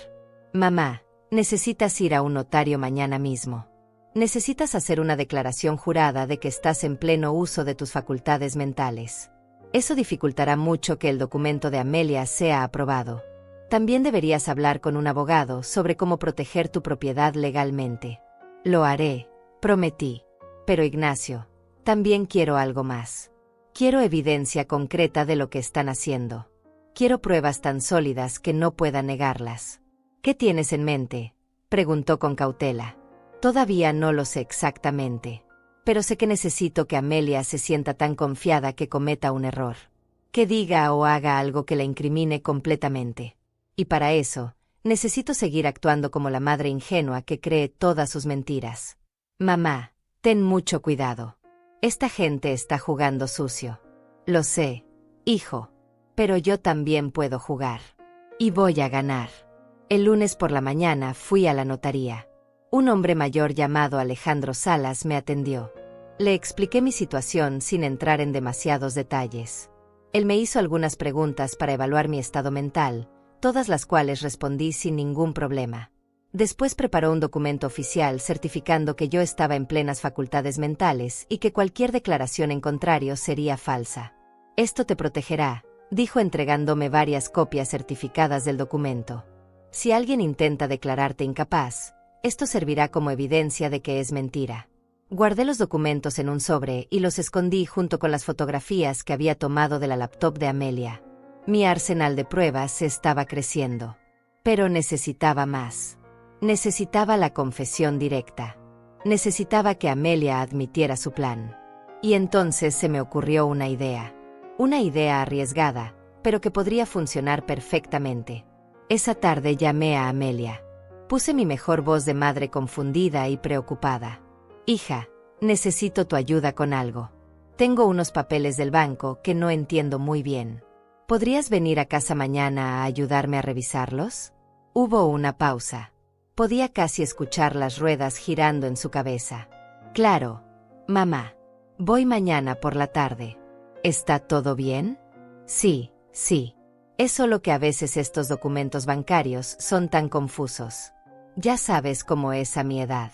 Mamá, necesitas ir a un notario mañana mismo. Necesitas hacer una declaración jurada de que estás en pleno uso de tus facultades mentales. Eso dificultará mucho que el documento de Amelia sea aprobado. También deberías hablar con un abogado sobre cómo proteger tu propiedad legalmente. Lo haré, prometí. Pero Ignacio, también quiero algo más. Quiero evidencia concreta de lo que están haciendo. Quiero pruebas tan sólidas que no pueda negarlas. ¿Qué tienes en mente?, preguntó con cautela. Todavía no lo sé exactamente. Pero sé que necesito que Amelia se sienta tan confiada que cometa un error. Que diga o haga algo que la incrimine completamente. Y para eso, necesito seguir actuando como la madre ingenua que cree todas sus mentiras. Mamá, ten mucho cuidado. Esta gente está jugando sucio. Lo sé, hijo. Pero yo también puedo jugar. Y voy a ganar. El lunes por la mañana fui a la notaría. Un hombre mayor llamado Alejandro Salas me atendió. Le expliqué mi situación sin entrar en demasiados detalles. Él me hizo algunas preguntas para evaluar mi estado mental, todas las cuales respondí sin ningún problema. Después preparó un documento oficial certificando que yo estaba en plenas facultades mentales y que cualquier declaración en contrario sería falsa. Esto te protegerá, dijo entregándome varias copias certificadas del documento. Si alguien intenta declararte incapaz, esto servirá como evidencia de que es mentira. Guardé los documentos en un sobre y los escondí junto con las fotografías que había tomado de la laptop de Amelia. Mi arsenal de pruebas estaba creciendo. Pero necesitaba más. Necesitaba la confesión directa. Necesitaba que Amelia admitiera su plan. Y entonces se me ocurrió una idea. Una idea arriesgada, pero que podría funcionar perfectamente. Esa tarde llamé a Amelia. Puse mi mejor voz de madre confundida y preocupada. Hija, necesito tu ayuda con algo. Tengo unos papeles del banco que no entiendo muy bien. ¿Podrías venir a casa mañana a ayudarme a revisarlos? Hubo una pausa. Podía casi escuchar las ruedas girando en su cabeza. Claro, mamá. Voy mañana por la tarde. ¿Está todo bien? Sí, sí. Es solo que a veces estos documentos bancarios son tan confusos. Ya sabes cómo es a mi edad.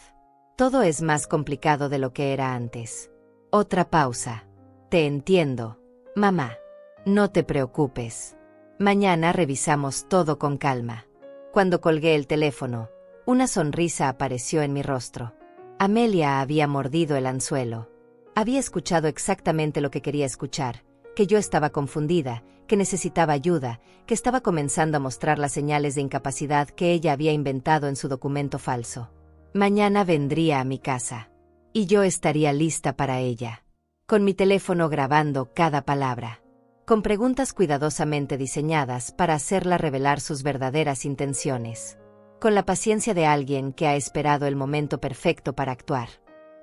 Todo es más complicado de lo que era antes. Otra pausa. Te entiendo, mamá. No te preocupes. Mañana revisamos todo con calma. Cuando colgué el teléfono, una sonrisa apareció en mi rostro. Amelia había mordido el anzuelo. Había escuchado exactamente lo que quería escuchar, que yo estaba confundida, que necesitaba ayuda, que estaba comenzando a mostrar las señales de incapacidad que ella había inventado en su documento falso. Mañana vendría a mi casa. Y yo estaría lista para ella. Con mi teléfono grabando cada palabra. Con preguntas cuidadosamente diseñadas para hacerla revelar sus verdaderas intenciones. Con la paciencia de alguien que ha esperado el momento perfecto para actuar.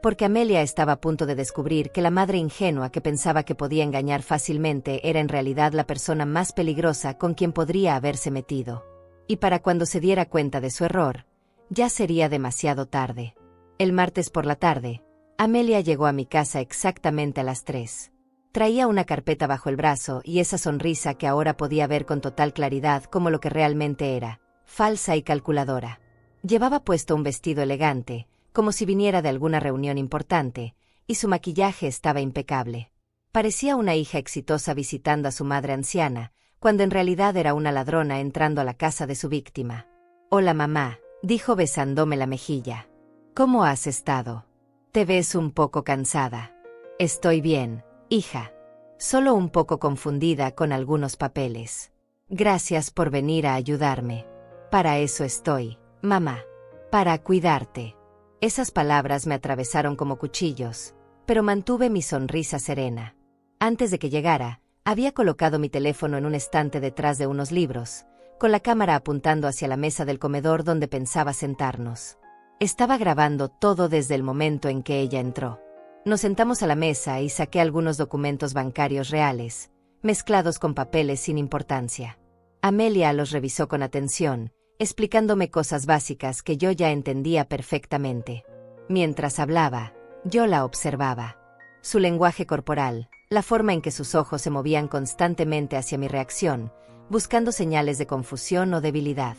Porque Amelia estaba a punto de descubrir que la madre ingenua que pensaba que podía engañar fácilmente era en realidad la persona más peligrosa con quien podría haberse metido. Y para cuando se diera cuenta de su error, ya sería demasiado tarde. El martes por la tarde, Amelia llegó a mi casa exactamente a las 3. Traía una carpeta bajo el brazo y esa sonrisa que ahora podía ver con total claridad como lo que realmente era, falsa y calculadora. Llevaba puesto un vestido elegante, como si viniera de alguna reunión importante, y su maquillaje estaba impecable. Parecía una hija exitosa visitando a su madre anciana, cuando en realidad era una ladrona entrando a la casa de su víctima. «Hola mamá», dijo besándome la mejilla. «¿Cómo has estado? Te ves un poco cansada». «Estoy bien, hija. Solo un poco confundida con algunos papeles. Gracias por venir a ayudarme. Para eso estoy, mamá. Para cuidarte». Esas palabras me atravesaron como cuchillos, pero mantuve mi sonrisa serena. Antes de que llegara, había colocado mi teléfono en un estante detrás de unos libros, con la cámara apuntando hacia la mesa del comedor donde pensaba sentarnos. Estaba grabando todo desde el momento en que ella entró. Nos sentamos a la mesa y saqué algunos documentos bancarios reales, mezclados con papeles sin importancia. Amelia los revisó con atención, explicándome cosas básicas que yo ya entendía perfectamente. Mientras hablaba, yo la observaba. Su lenguaje corporal, la forma en que sus ojos se movían constantemente hacia mi reacción, buscando señales de confusión o debilidad.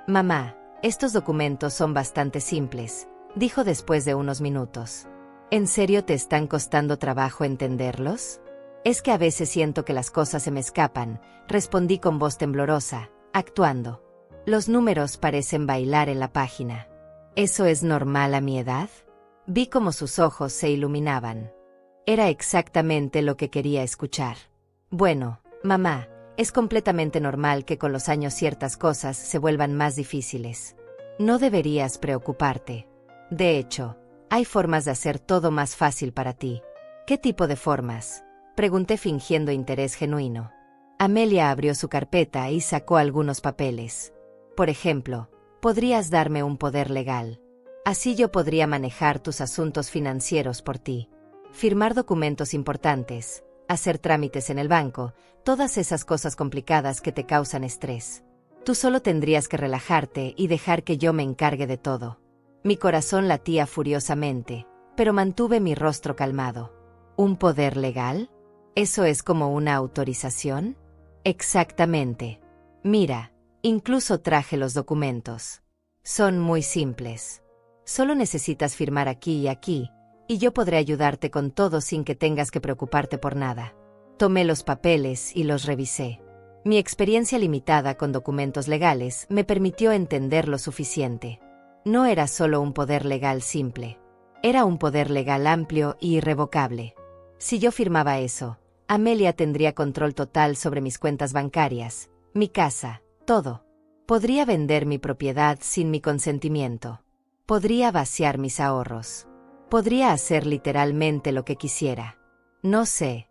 «Mamá, estos documentos son bastante simples», dijo después de unos minutos. «¿En serio te están costando trabajo entenderlos?» «Es que a veces siento que las cosas se me escapan», respondí con voz temblorosa, actuando. «Los números parecen bailar en la página». «¿Eso es normal a mi edad?» Vi cómo sus ojos se iluminaban. Era exactamente lo que quería escuchar. «Bueno, mamá, es completamente normal que con los años ciertas cosas se vuelvan más difíciles. No deberías preocuparte. De hecho, hay formas de hacer todo más fácil para ti». «¿Qué tipo de formas?», pregunté fingiendo interés genuino. Amelia abrió su carpeta y sacó algunos papeles. «Por ejemplo, podrías darme un poder legal. Así yo podría manejar tus asuntos financieros por ti. Firmar documentos importantes, hacer trámites en el banco, todas esas cosas complicadas que te causan estrés. Tú solo tendrías que relajarte y dejar que yo me encargue de todo». Mi corazón latía furiosamente, pero mantuve mi rostro calmado. «¿Un poder legal? ¿Eso es como una autorización?» «Exactamente. Mira, incluso traje los documentos. Son muy simples. Solo necesitas firmar aquí y aquí, y yo podré ayudarte con todo sin que tengas que preocuparte por nada». Tomé los papeles y los revisé. Mi experiencia limitada con documentos legales me permitió entender lo suficiente. No era solo un poder legal simple. Era un poder legal amplio y irrevocable. Si yo firmaba eso, Amelia tendría control total sobre mis cuentas bancarias, mi casa, todo. Podría vender mi propiedad sin mi consentimiento. Podría vaciar mis ahorros. Podría hacer literalmente lo que quisiera. No sé.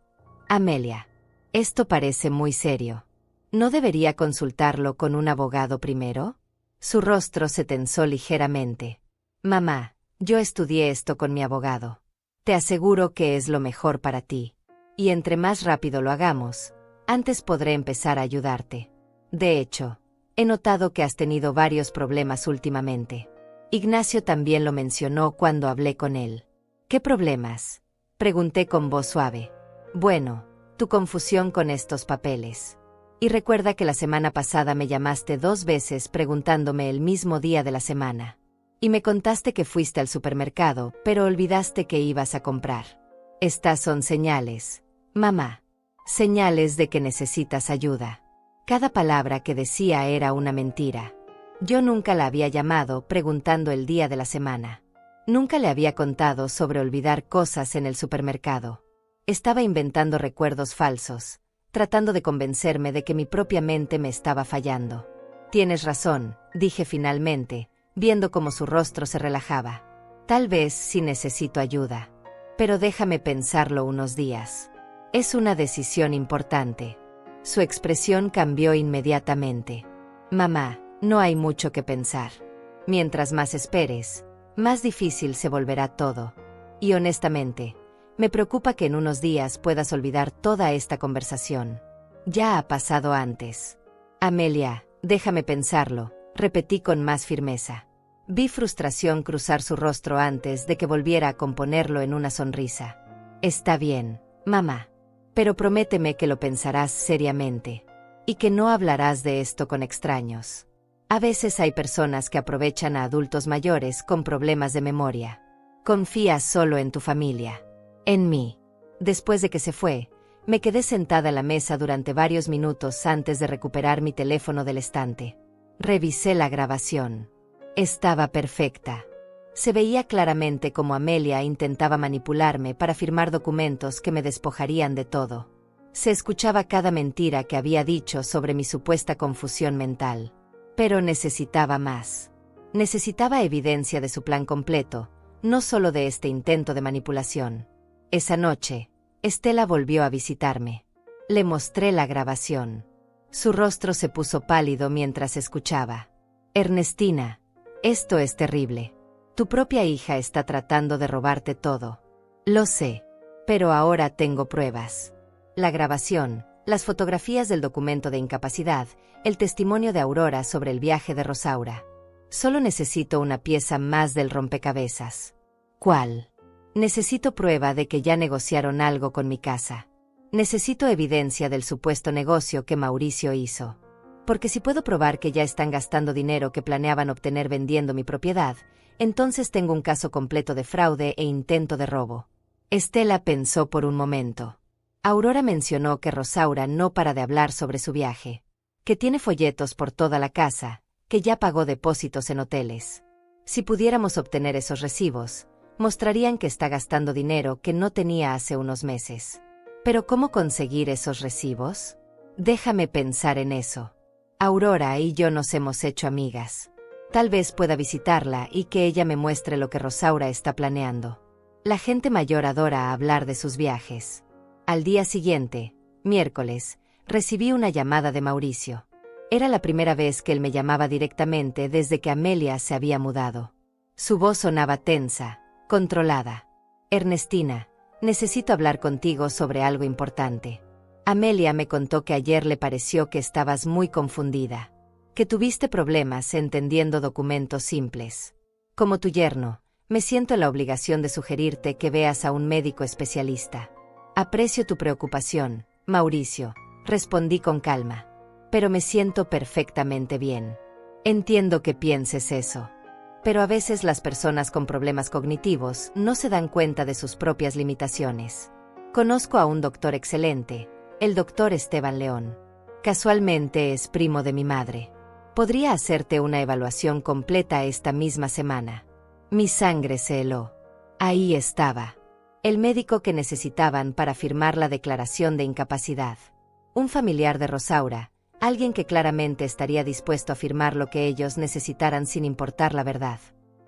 Amelia, esto parece muy serio. ¿No debería consultarlo con un abogado primero? Su rostro se tensó ligeramente. «Mamá, yo estudié esto con mi abogado. Te aseguro que es lo mejor para ti. Y entre más rápido lo hagamos, antes podré empezar a ayudarte. De hecho, he notado que has tenido varios problemas últimamente. Ignacio también lo mencionó cuando hablé con él». «¿Qué problemas?», pregunté con voz suave. «Bueno, tu confusión con estos papeles. Y recuerda que la semana pasada me llamaste 2 veces preguntándome el mismo día de la semana. Y me contaste que fuiste al supermercado, pero olvidaste que ibas a comprar. Estas son señales, mamá. Señales de que necesitas ayuda». Cada palabra que decía era una mentira. Yo nunca la había llamado preguntando el día de la semana. Nunca le había contado sobre olvidar cosas en el supermercado. Estaba inventando recuerdos falsos, tratando de convencerme de que mi propia mente me estaba fallando. «Tienes razón», dije finalmente, viendo cómo su rostro se relajaba. Tal vez sí necesito ayuda. Pero déjame pensarlo unos días. Es una decisión importante. Su expresión cambió inmediatamente. Mamá, no hay mucho que pensar. Mientras más esperes, más difícil se volverá todo. Y honestamente, me preocupa que en unos días puedas olvidar toda esta conversación. Ya ha pasado antes. Amelia, déjame pensarlo, repetí con más firmeza. Vi frustración cruzar su rostro antes de que volviera a componerlo en una sonrisa. Está bien, mamá. Pero prométeme que lo pensarás seriamente. Y que no hablarás de esto con extraños. A veces hay personas que aprovechan a adultos mayores con problemas de memoria. Confía solo en tu familia. En mí. Después de que se fue, me quedé sentada a la mesa durante varios minutos antes de recuperar mi teléfono del estante. Revisé la grabación. Estaba perfecta. Se veía claramente cómo Amelia intentaba manipularme para firmar documentos que me despojarían de todo. Se escuchaba cada mentira que había dicho sobre mi supuesta confusión mental. Pero necesitaba más. Necesitaba evidencia de su plan completo, no solo de este intento de manipulación. Esa noche, Estela volvió a visitarme. Le mostré la grabación. Su rostro se puso pálido mientras escuchaba. Ernestina, esto es terrible. Tu propia hija está tratando de robarte todo. Lo sé, pero ahora tengo pruebas. La grabación, las fotografías del documento de incapacidad, el testimonio de Aurora sobre el viaje de Rosaura. Solo necesito una pieza más del rompecabezas. ¿Cuál? Necesito prueba de que ya negociaron algo con mi casa. Necesito evidencia del supuesto negocio que Mauricio hizo. Porque si puedo probar que ya están gastando dinero que planeaban obtener vendiendo mi propiedad, entonces tengo un caso completo de fraude e intento de robo. Estela pensó por un momento. Aurora mencionó que Rosaura no para de hablar sobre su viaje, que tiene folletos por toda la casa, que ya pagó depósitos en hoteles. Si pudiéramos obtener esos recibos, mostrarían que está gastando dinero que no tenía hace unos meses. ¿Pero cómo conseguir esos recibos? Déjame pensar en eso. Aurora y yo nos hemos hecho amigas. Tal vez pueda visitarla y que ella me muestre lo que Rosaura está planeando. La gente mayor adora hablar de sus viajes. Al día siguiente, miércoles, recibí una llamada de Mauricio. Era la primera vez que él me llamaba directamente desde que Amelia se había mudado. Su voz sonaba tensa, controlada. Ernestina, necesito hablar contigo sobre algo importante. Amelia me contó que ayer le pareció que estabas muy confundida, que tuviste problemas entendiendo documentos simples. Como tu yerno, me siento en la obligación de sugerirte que veas a un médico especialista. Aprecio tu preocupación, Mauricio, respondí con calma, pero me siento perfectamente bien. Entiendo que pienses eso. Pero a veces las personas con problemas cognitivos no se dan cuenta de sus propias limitaciones. Conozco a un doctor excelente, el doctor Esteban León. Casualmente es primo de mi madre. Podría hacerte una evaluación completa esta misma semana. Mi sangre se heló. Ahí estaba. El médico que necesitaban para firmar la declaración de incapacidad. Un familiar de Rosaura, alguien que claramente estaría dispuesto a firmar lo que ellos necesitaran sin importar la verdad.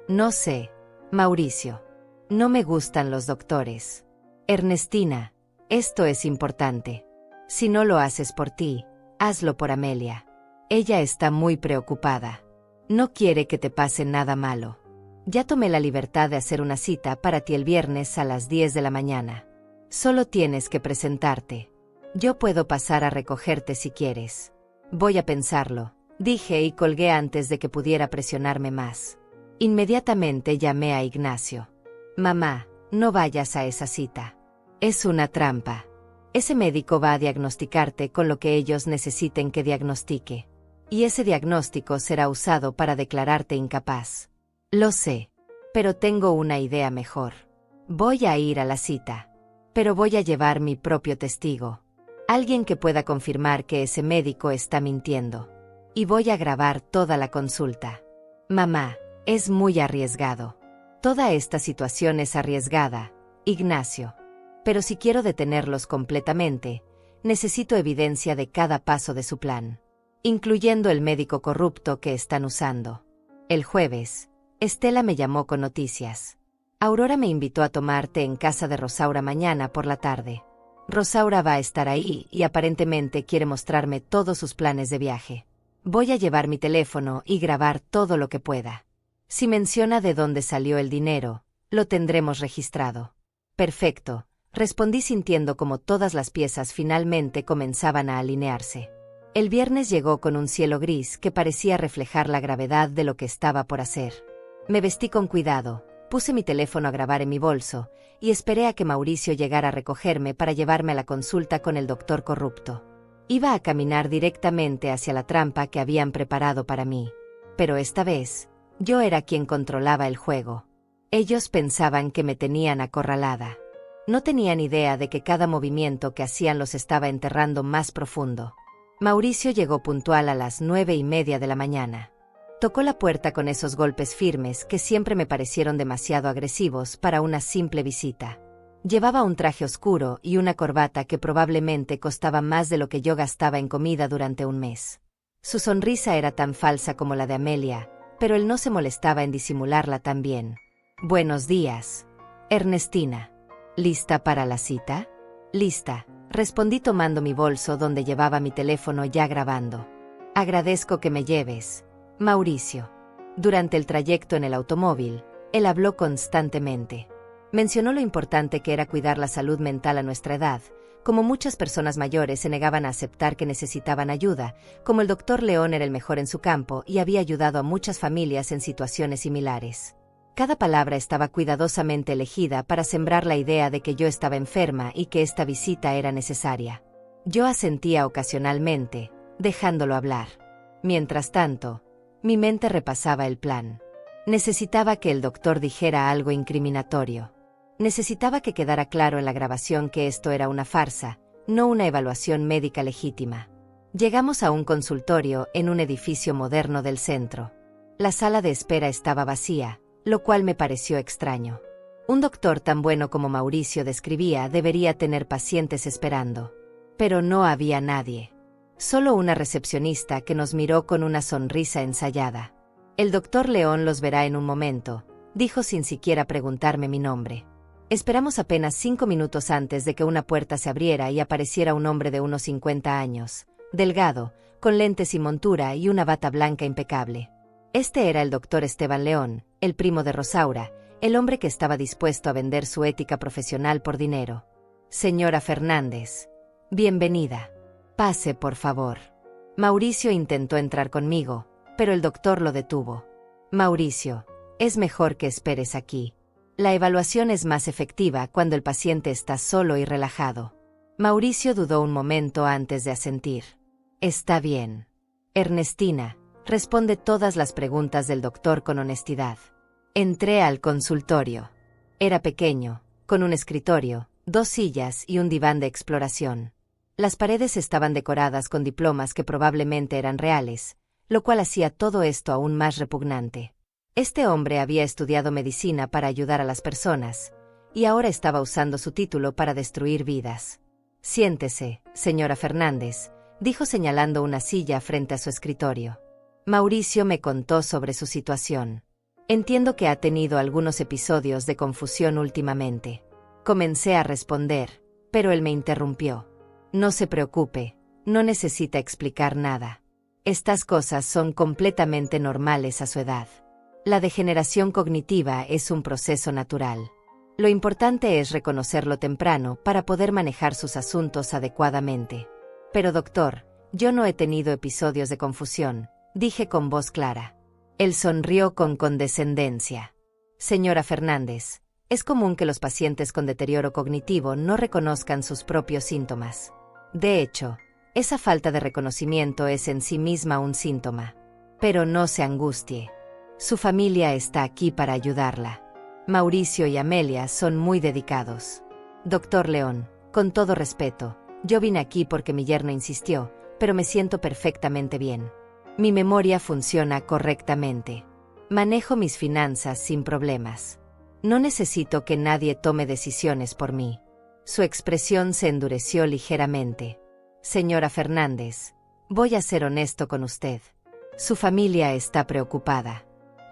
No sé, Mauricio. No me gustan los doctores. Ernestina, esto es importante. Si no lo haces por ti, hazlo por Amelia. Ella está muy preocupada. No quiere que te pase nada malo. Ya tomé la libertad de hacer una cita para ti el viernes a las 10 de la mañana. Solo tienes que presentarte. Yo puedo pasar a recogerte si quieres. Voy a pensarlo, dije y colgué antes de que pudiera presionarme más. Inmediatamente llamé a Ignacio. Mamá, no vayas a esa cita. Es una trampa. Ese médico va a diagnosticarte con lo que ellos necesiten que diagnostique. Y ese diagnóstico será usado para declararte incapaz. Lo sé, pero tengo una idea mejor. Voy a ir a la cita, pero voy a llevar mi propio testigo. Alguien que pueda confirmar que ese médico está mintiendo. Y voy a grabar toda la consulta. Mamá, es muy arriesgado. Toda esta situación es arriesgada, Ignacio. Pero si quiero detenerlos completamente, necesito evidencia de cada paso de su plan, incluyendo el médico corrupto que están usando. El jueves, Estela me llamó con noticias. Aurora me invitó a tomar té en casa de Rosaura mañana por la tarde. Rosaura va a estar ahí y aparentemente quiere mostrarme todos sus planes de viaje. Voy a llevar mi teléfono y grabar todo lo que pueda. Si menciona de dónde salió el dinero, lo tendremos registrado. Perfecto, respondí sintiendo como todas las piezas finalmente comenzaban a alinearse. El viernes llegó con un cielo gris que parecía reflejar la gravedad de lo que estaba por hacer. Me vestí con cuidado, puse mi teléfono a grabar en mi bolso, y esperé a que Mauricio llegara a recogerme para llevarme a la consulta con el doctor corrupto. Iba a caminar directamente hacia la trampa que habían preparado para mí. Pero esta vez, yo era quien controlaba el juego. Ellos pensaban que me tenían acorralada. No tenían idea de que cada movimiento que hacían los estaba enterrando más profundo. Mauricio llegó puntual a las 9:30 de la mañana. Tocó la puerta con esos golpes firmes que siempre me parecieron demasiado agresivos para una simple visita. Llevaba un traje oscuro y una corbata que probablemente costaba más de lo que yo gastaba en comida durante un mes. Su sonrisa era tan falsa como la de Amelia, pero él no se molestaba en disimularla tan bien. «Buenos días, Ernestina. ¿Lista para la cita?» «Lista», respondí tomando mi bolso donde llevaba mi teléfono ya grabando. «Agradezco que me lleves, Mauricio». Durante el trayecto en el automóvil, él habló constantemente. Mencionó lo importante que era cuidar la salud mental a nuestra edad, como muchas personas mayores se negaban a aceptar que necesitaban ayuda, como el doctor León era el mejor en su campo y había ayudado a muchas familias en situaciones similares. Cada palabra estaba cuidadosamente elegida para sembrar la idea de que yo estaba enferma y que esta visita era necesaria. Yo asentía ocasionalmente, dejándolo hablar. Mientras tanto, mi mente repasaba el plan. Necesitaba que el doctor dijera algo incriminatorio. Necesitaba que quedara claro en la grabación que esto era una farsa, no una evaluación médica legítima. Llegamos a un consultorio en un edificio moderno del centro. La sala de espera estaba vacía, lo cual me pareció extraño. Un doctor tan bueno como Mauricio describía debería tener pacientes esperando. Pero no había nadie. Solo una recepcionista que nos miró con una sonrisa ensayada. «El doctor León los verá en un momento», dijo sin siquiera preguntarme mi nombre. Esperamos apenas 5 minutos antes de que una puerta se abriera y apareciera un hombre de unos 50 años, delgado, con lentes y montura y una bata blanca impecable. Este era el doctor Esteban León, el primo de Rosaura, el hombre que estaba dispuesto a vender su ética profesional por dinero. «Señora Fernández, bienvenida. Pase, por favor». Mauricio intentó entrar conmigo, pero el doctor lo detuvo. «Mauricio, es mejor que esperes aquí. La evaluación es más efectiva cuando el paciente está solo y relajado». Mauricio dudó un momento antes de asentir. «Está bien. Ernestina, responde todas las preguntas del doctor con honestidad». Entré al consultorio. Era pequeño, con un escritorio, 2 sillas y un diván de exploración. Las paredes estaban decoradas con diplomas que probablemente eran reales, lo cual hacía todo esto aún más repugnante. Este hombre había estudiado medicina para ayudar a las personas, y ahora estaba usando su título para destruir vidas. «Siéntese, señora Fernández», dijo señalando una silla frente a su escritorio. Mauricio me contó sobre su situación. «Entiendo que ha tenido algunos episodios de confusión últimamente». Comencé a responder, pero él me interrumpió. «No se preocupe, no necesita explicar nada. Estas cosas son completamente normales a su edad. La degeneración cognitiva es un proceso natural. Lo importante es reconocerlo temprano para poder manejar sus asuntos adecuadamente». «Pero doctor, yo no he tenido episodios de confusión», dije con voz clara. Él sonrió con condescendencia. «Señora Fernández, es común que los pacientes con deterioro cognitivo no reconozcan sus propios síntomas. De hecho, esa falta de reconocimiento es en sí misma un síntoma. Pero no se angustie. Su familia está aquí para ayudarla. Mauricio y Amelia son muy dedicados. Doctor León, con todo respeto, yo vine aquí porque mi yerno insistió, pero me siento perfectamente bien. Mi memoria funciona correctamente. Manejo mis finanzas sin problemas. No necesito que nadie tome decisiones por mí». Su expresión se endureció ligeramente. «Señora Fernández, voy a ser honesto con usted. Su familia está preocupada.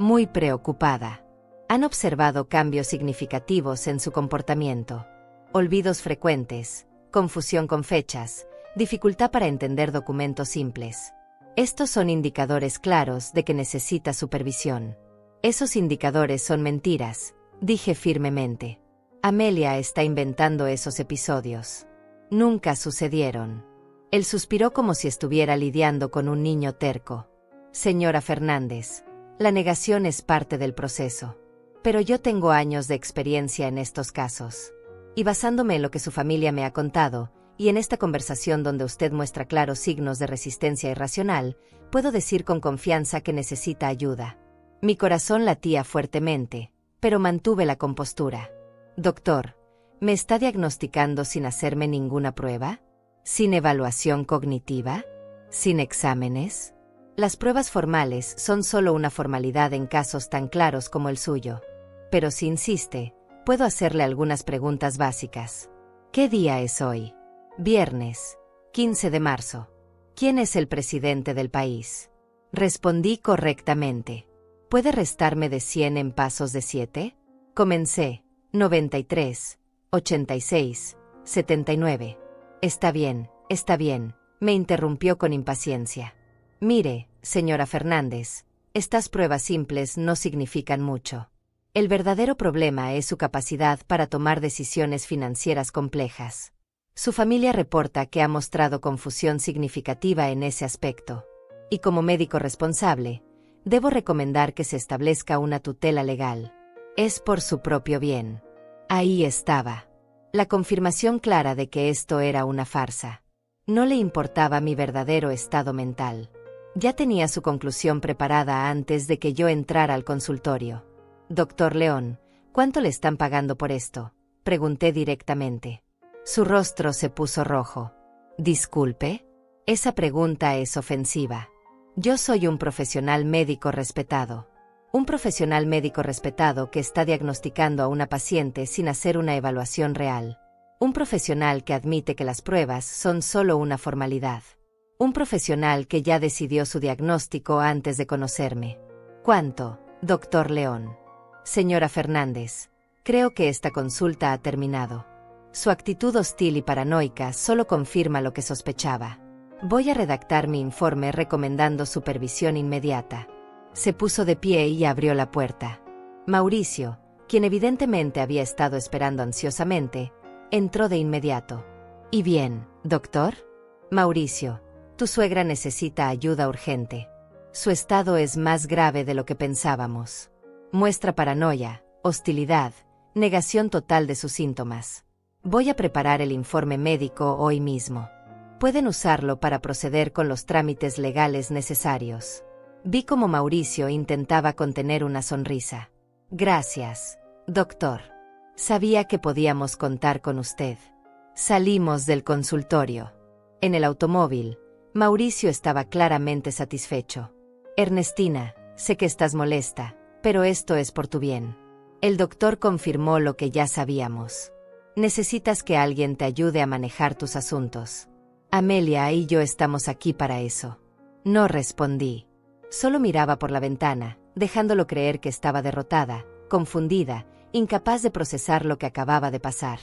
Muy preocupada. Han observado cambios significativos en su comportamiento. Olvidos frecuentes, confusión con fechas, dificultad para entender documentos simples. Estos son indicadores claros de que necesita supervisión. Esos indicadores son mentiras, dije firmemente. Amelia está inventando esos episodios. Nunca sucedieron. Él suspiró como si estuviera lidiando con un niño terco. Señora Fernández, la negación es parte del proceso. Pero yo tengo años de experiencia en estos casos. Y basándome en lo que su familia me ha contado, y en esta conversación donde usted muestra claros signos de resistencia irracional, puedo decir con confianza que necesita ayuda. Mi corazón latía fuertemente, pero mantuve la compostura. Doctor, ¿me está diagnosticando sin hacerme ninguna prueba? ¿Sin evaluación cognitiva? ¿Sin exámenes? Las pruebas formales son solo una formalidad en casos tan claros como el suyo. Pero si insiste, puedo hacerle algunas preguntas básicas. ¿Qué día es hoy? Viernes, 15 de marzo. ¿Quién es el presidente del país? Respondí correctamente. ¿Puede restarme de 100 en pasos de 7? Comencé. 93, 86, 79. Está bien, me interrumpió con impaciencia. Mire, señora Fernández, estas pruebas simples no significan mucho. El verdadero problema es su capacidad para tomar decisiones financieras complejas. Su familia reporta que ha mostrado confusión significativa en ese aspecto. Y como médico responsable, debo recomendar que se establezca una tutela legal. Es por su propio bien. Ahí estaba. La confirmación clara de que esto era una farsa. No le importaba mi verdadero estado mental. Ya tenía su conclusión preparada antes de que yo entrara al consultorio. Doctor León, ¿cuánto le están pagando por esto? Pregunté directamente. Su rostro se puso rojo. Disculpe. Esa pregunta es ofensiva. Yo soy un profesional médico respetado. Un profesional médico respetado que está diagnosticando a una paciente sin hacer una evaluación real. Un profesional que admite que las pruebas son solo una formalidad. Un profesional que ya decidió su diagnóstico antes de conocerme. ¿Cuánto, doctor León? Señora Fernández, creo que esta consulta ha terminado. Su actitud hostil y paranoica solo confirma lo que sospechaba. Voy a redactar mi informe recomendando supervisión inmediata. Se puso de pie y abrió la puerta. Mauricio, quien evidentemente había estado esperando ansiosamente, entró de inmediato. ¿Y bien, doctor? Mauricio, tu suegra necesita ayuda urgente. Su estado es más grave de lo que pensábamos. Muestra paranoia, hostilidad, negación total de sus síntomas. Voy a preparar el informe médico hoy mismo. Pueden usarlo para proceder con los trámites legales necesarios. Vi cómo Mauricio intentaba contener una sonrisa. Gracias, doctor. Sabía que podíamos contar con usted. Salimos del consultorio. En el automóvil, Mauricio estaba claramente satisfecho. Ernestina, sé que estás molesta, pero esto es por tu bien. El doctor confirmó lo que ya sabíamos. Necesitas que alguien te ayude a manejar tus asuntos. Amelia y yo estamos aquí para eso. No respondí. Solo miraba por la ventana, dejándolo creer que estaba derrotada, confundida, incapaz de procesar lo que acababa de pasar.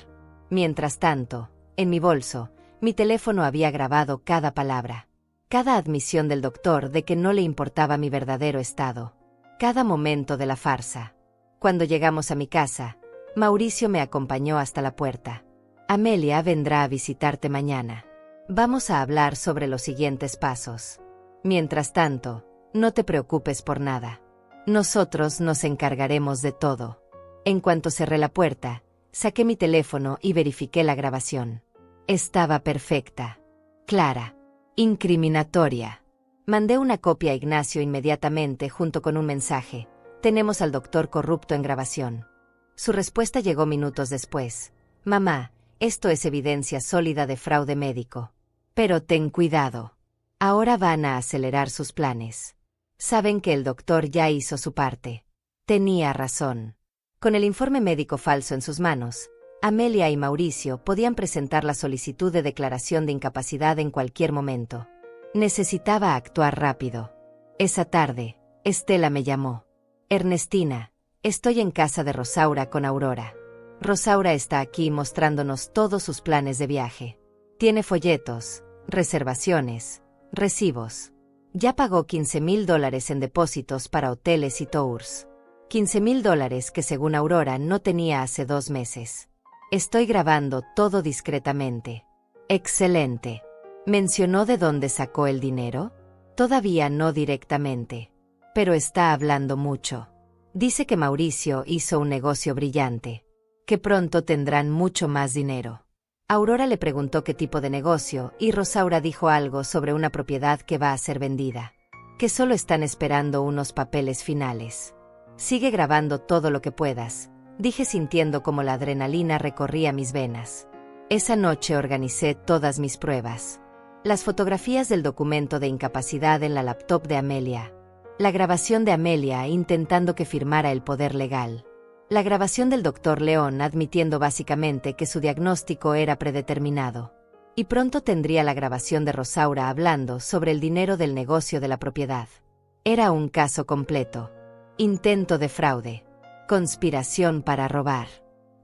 Mientras tanto, en mi bolso, mi teléfono había grabado cada palabra. Cada admisión del doctor de que no le importaba mi verdadero estado. Cada momento de la farsa. Cuando llegamos a mi casa, Mauricio me acompañó hasta la puerta. Amelia vendrá a visitarte mañana. Vamos a hablar sobre los siguientes pasos. Mientras tanto, no te preocupes por nada. Nosotros nos encargaremos de todo. En cuanto cerré la puerta, saqué mi teléfono y verifiqué la grabación. Estaba perfecta. Clara. Incriminatoria. Mandé una copia a Ignacio inmediatamente junto con un mensaje. Tenemos al doctor corrupto en grabación. Su respuesta llegó minutos después. Mamá, esto es evidencia sólida de fraude médico. Pero ten cuidado. Ahora van a acelerar sus planes. Saben que el doctor ya hizo su parte. Tenía razón. Con el informe médico falso en sus manos, Amelia y Mauricio podían presentar la solicitud de declaración de incapacidad en cualquier momento. Necesitaba actuar rápido. Esa tarde, Estela me llamó. Ernestina, estoy en casa de Rosaura con Aurora. Rosaura está aquí mostrándonos todos sus planes de viaje. Tiene folletos, reservaciones, recibos. Ya pagó $15,000 en depósitos para hoteles y tours. $15,000 que según Aurora no tenía hace 2 meses. Estoy grabando todo discretamente. Excelente. ¿Mencionó de dónde sacó el dinero? Todavía no directamente. Pero está hablando mucho. Dice que Mauricio hizo un negocio brillante. Que pronto tendrán mucho más dinero. Aurora le preguntó qué tipo de negocio y Rosaura dijo algo sobre una propiedad que va a ser vendida. Que solo están esperando unos papeles finales. Sigue grabando todo lo que puedas, dije sintiendo como la adrenalina recorría mis venas. Esa noche organicé todas mis pruebas. Las fotografías del documento de incapacidad en la laptop de Amelia. La grabación de Amelia intentando que firmara el poder legal. La grabación del doctor León admitiendo básicamente que su diagnóstico era predeterminado. Y pronto tendría la grabación de Rosaura hablando sobre el dinero del negocio de la propiedad. Era un caso completo. Intento de fraude. Conspiración para robar.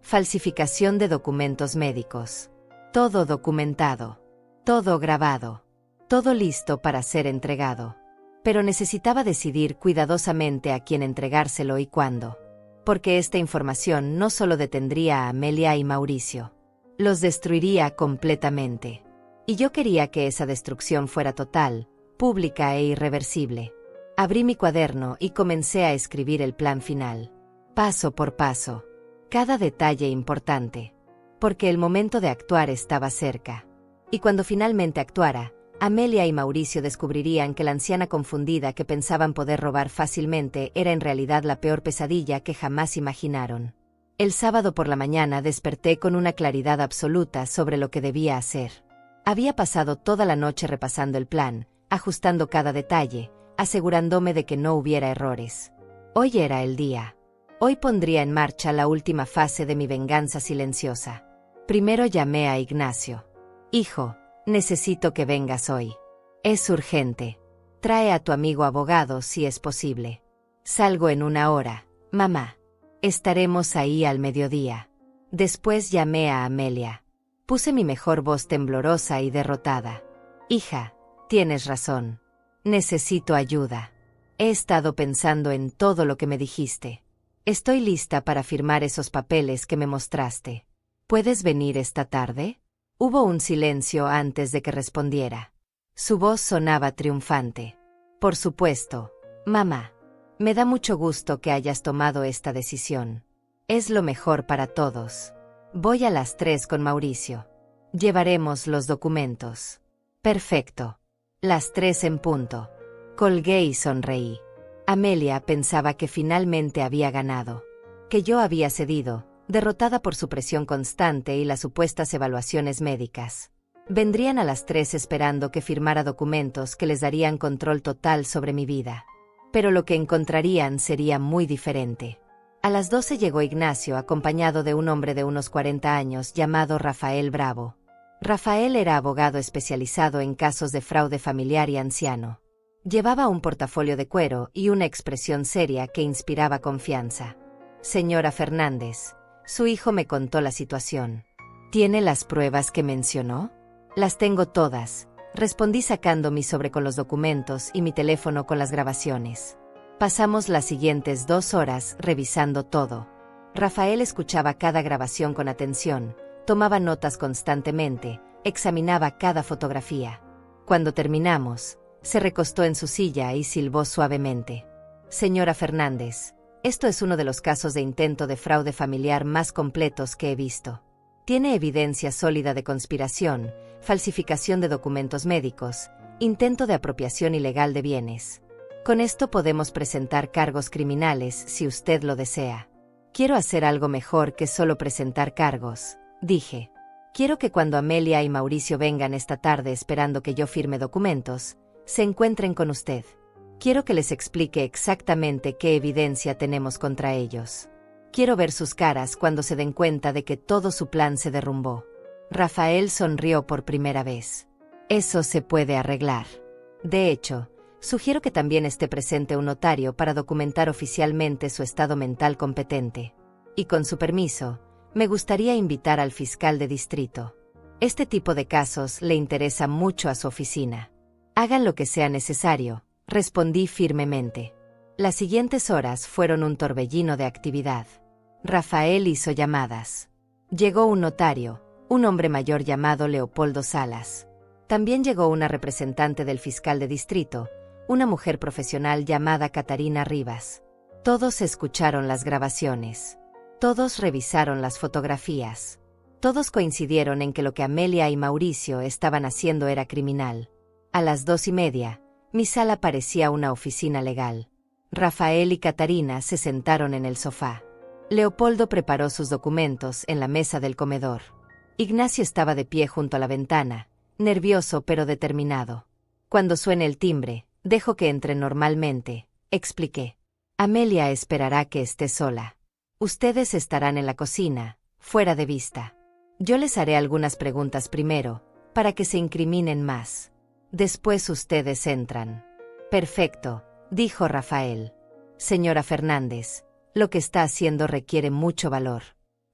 Falsificación de documentos médicos. Todo documentado. Todo grabado. Todo listo para ser entregado. Pero necesitaba decidir cuidadosamente a quién entregárselo y cuándo. Porque esta información no solo detendría a Amelia y Mauricio. Los destruiría completamente. Y yo quería que esa destrucción fuera total, pública e irreversible. Abrí mi cuaderno y comencé a escribir el plan final. Paso por paso. Cada detalle importante. Porque el momento de actuar estaba cerca. Y cuando finalmente actuara, Amelia y Mauricio descubrirían que la anciana confundida que pensaban poder robar fácilmente era en realidad la peor pesadilla que jamás imaginaron. El sábado por la mañana desperté con una claridad absoluta sobre lo que debía hacer. Había pasado toda la noche repasando el plan, ajustando cada detalle, asegurándome de que no hubiera errores. Hoy era el día. Hoy pondría en marcha la última fase de mi venganza silenciosa. Primero llamé a Ignacio. Hijo, necesito que vengas hoy. Es urgente. Trae a tu amigo abogado si es posible. Salgo en 1 hora, mamá. Estaremos ahí al mediodía. Después llamé a Amelia. Puse mi mejor voz temblorosa y derrotada. Hija, tienes razón. Necesito ayuda. He estado pensando en todo lo que me dijiste. Estoy lista para firmar esos papeles que me mostraste. ¿Puedes venir esta tarde? Hubo un silencio antes de que respondiera. Su voz sonaba triunfante. Por supuesto, mamá. Me da mucho gusto que hayas tomado esta decisión. Es lo mejor para todos. Voy a las 3 con Mauricio. Llevaremos los documentos. Perfecto. Las 3 en punto. Colgué y sonreí. Amelia pensaba que finalmente había ganado. Que yo había cedido, derrotada por su presión constante y las supuestas evaluaciones médicas. Vendrían a las 3 esperando que firmara documentos que les darían control total sobre mi vida. Pero lo que encontrarían sería muy diferente. A las 12 llegó Ignacio acompañado de un hombre de unos 40 años llamado Rafael Bravo. Rafael era abogado especializado en casos de fraude familiar y anciano. Llevaba un portafolio de cuero y una expresión seria que inspiraba confianza. Señora Fernández, su hijo me contó la situación. ¿Tiene las pruebas que mencionó? Las tengo todas, respondí sacando mi sobre con los documentos y mi teléfono con las grabaciones. Pasamos las siguientes 2 horas revisando todo. Rafael escuchaba cada grabación con atención, tomaba notas constantemente, examinaba cada fotografía. Cuando terminamos, se recostó en su silla y silbó suavemente. Señora Fernández, esto es uno de los casos de intento de fraude familiar más completos que he visto. Tiene evidencia sólida de conspiración, falsificación de documentos médicos, intento de apropiación ilegal de bienes. Con esto podemos presentar cargos criminales si usted lo desea. Quiero hacer algo mejor que solo presentar cargos, dije. Quiero que cuando Amelia y Mauricio vengan esta tarde esperando que yo firme documentos, se encuentren con usted. Quiero que les explique exactamente qué evidencia tenemos contra ellos. Quiero ver sus caras cuando se den cuenta de que todo su plan se derrumbó. Rafael sonrió por primera vez. Eso se puede arreglar. De hecho, Sugiero que también esté presente un notario para documentar oficialmente su estado mental competente. Y con su permiso, me gustaría invitar al fiscal de distrito. Este tipo de casos le interesa mucho a su oficina. Hagan lo que sea necesario, respondí firmemente. Las siguientes horas fueron un torbellino de actividad. Rafael hizo llamadas. Llegó un notario, un hombre mayor llamado Leopoldo Salas. También llegó una representante del fiscal de distrito, una mujer profesional llamada Catarina Rivas. Todos escucharon las grabaciones. Todos revisaron las fotografías. Todos coincidieron en que lo que Amelia y Mauricio estaban haciendo era criminal. A las 2:30, mi sala parecía una oficina legal. Rafael y Catarina se sentaron en el sofá. Leopoldo preparó sus documentos en la mesa del comedor. Ignacio estaba de pie junto a la ventana, nervioso pero determinado. Cuando suene el timbre, dejo que entre normalmente, expliqué. Amelia esperará que esté sola. Ustedes estarán en la cocina, fuera de vista. Yo les haré algunas preguntas primero, para que se incriminen más. Después ustedes entran. Perfecto, dijo Rafael. Señora Fernández, lo que está haciendo requiere mucho valor.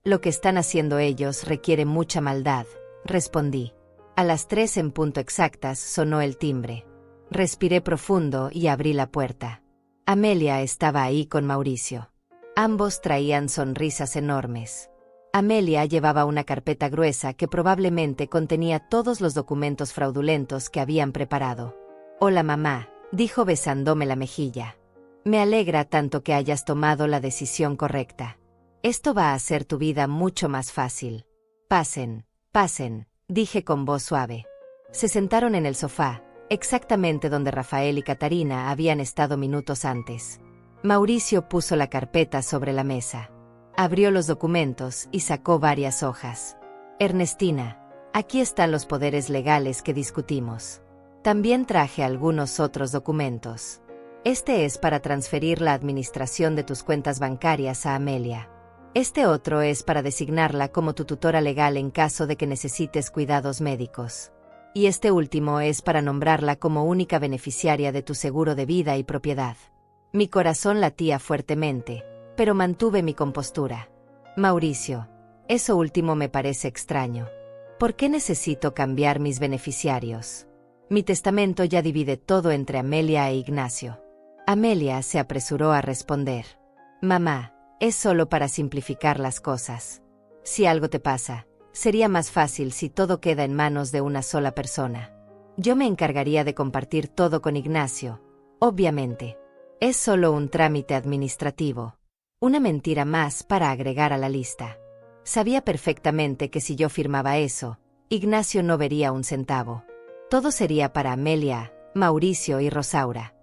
Lo que están haciendo ellos requiere mucha maldad, respondí. A las 3 en punto exactas sonó el timbre. Respiré profundo y abrí la puerta. Amelia estaba ahí con Mauricio. Ambos traían sonrisas enormes. Amelia llevaba una carpeta gruesa que probablemente contenía todos los documentos fraudulentos que habían preparado. Hola mamá, dijo besándome la mejilla. Me alegra tanto que hayas tomado la decisión correcta. Esto va a hacer tu vida mucho más fácil. Pasen, pasen, dije con voz suave. Se sentaron en el sofá, exactamente donde Rafael y Catarina habían estado minutos antes. Mauricio puso la carpeta sobre la mesa. Abrió los documentos y sacó varias hojas. Ernestina, aquí están los poderes legales que discutimos. También traje algunos otros documentos. Este es para transferir la administración de tus cuentas bancarias a Amelia. Este otro es para designarla como tu tutora legal en caso de que necesites cuidados médicos. Y este último es para nombrarla como única beneficiaria de tu seguro de vida y propiedad. Mi corazón latía fuertemente, pero mantuve mi compostura. Mauricio, eso último me parece extraño. ¿Por qué necesito cambiar mis beneficiarios? Mi testamento ya divide todo entre Amelia e Ignacio. Amelia se apresuró a responder. Mamá, es solo para simplificar las cosas. Si algo te pasa, sería más fácil si todo queda en manos de una sola persona. Yo me encargaría de compartir todo con Ignacio, obviamente. Es solo un trámite administrativo. Una mentira más para agregar a la lista. Sabía perfectamente que si yo firmaba eso, Ignacio no vería un centavo. Todo sería para Amelia, Mauricio y Rosaura.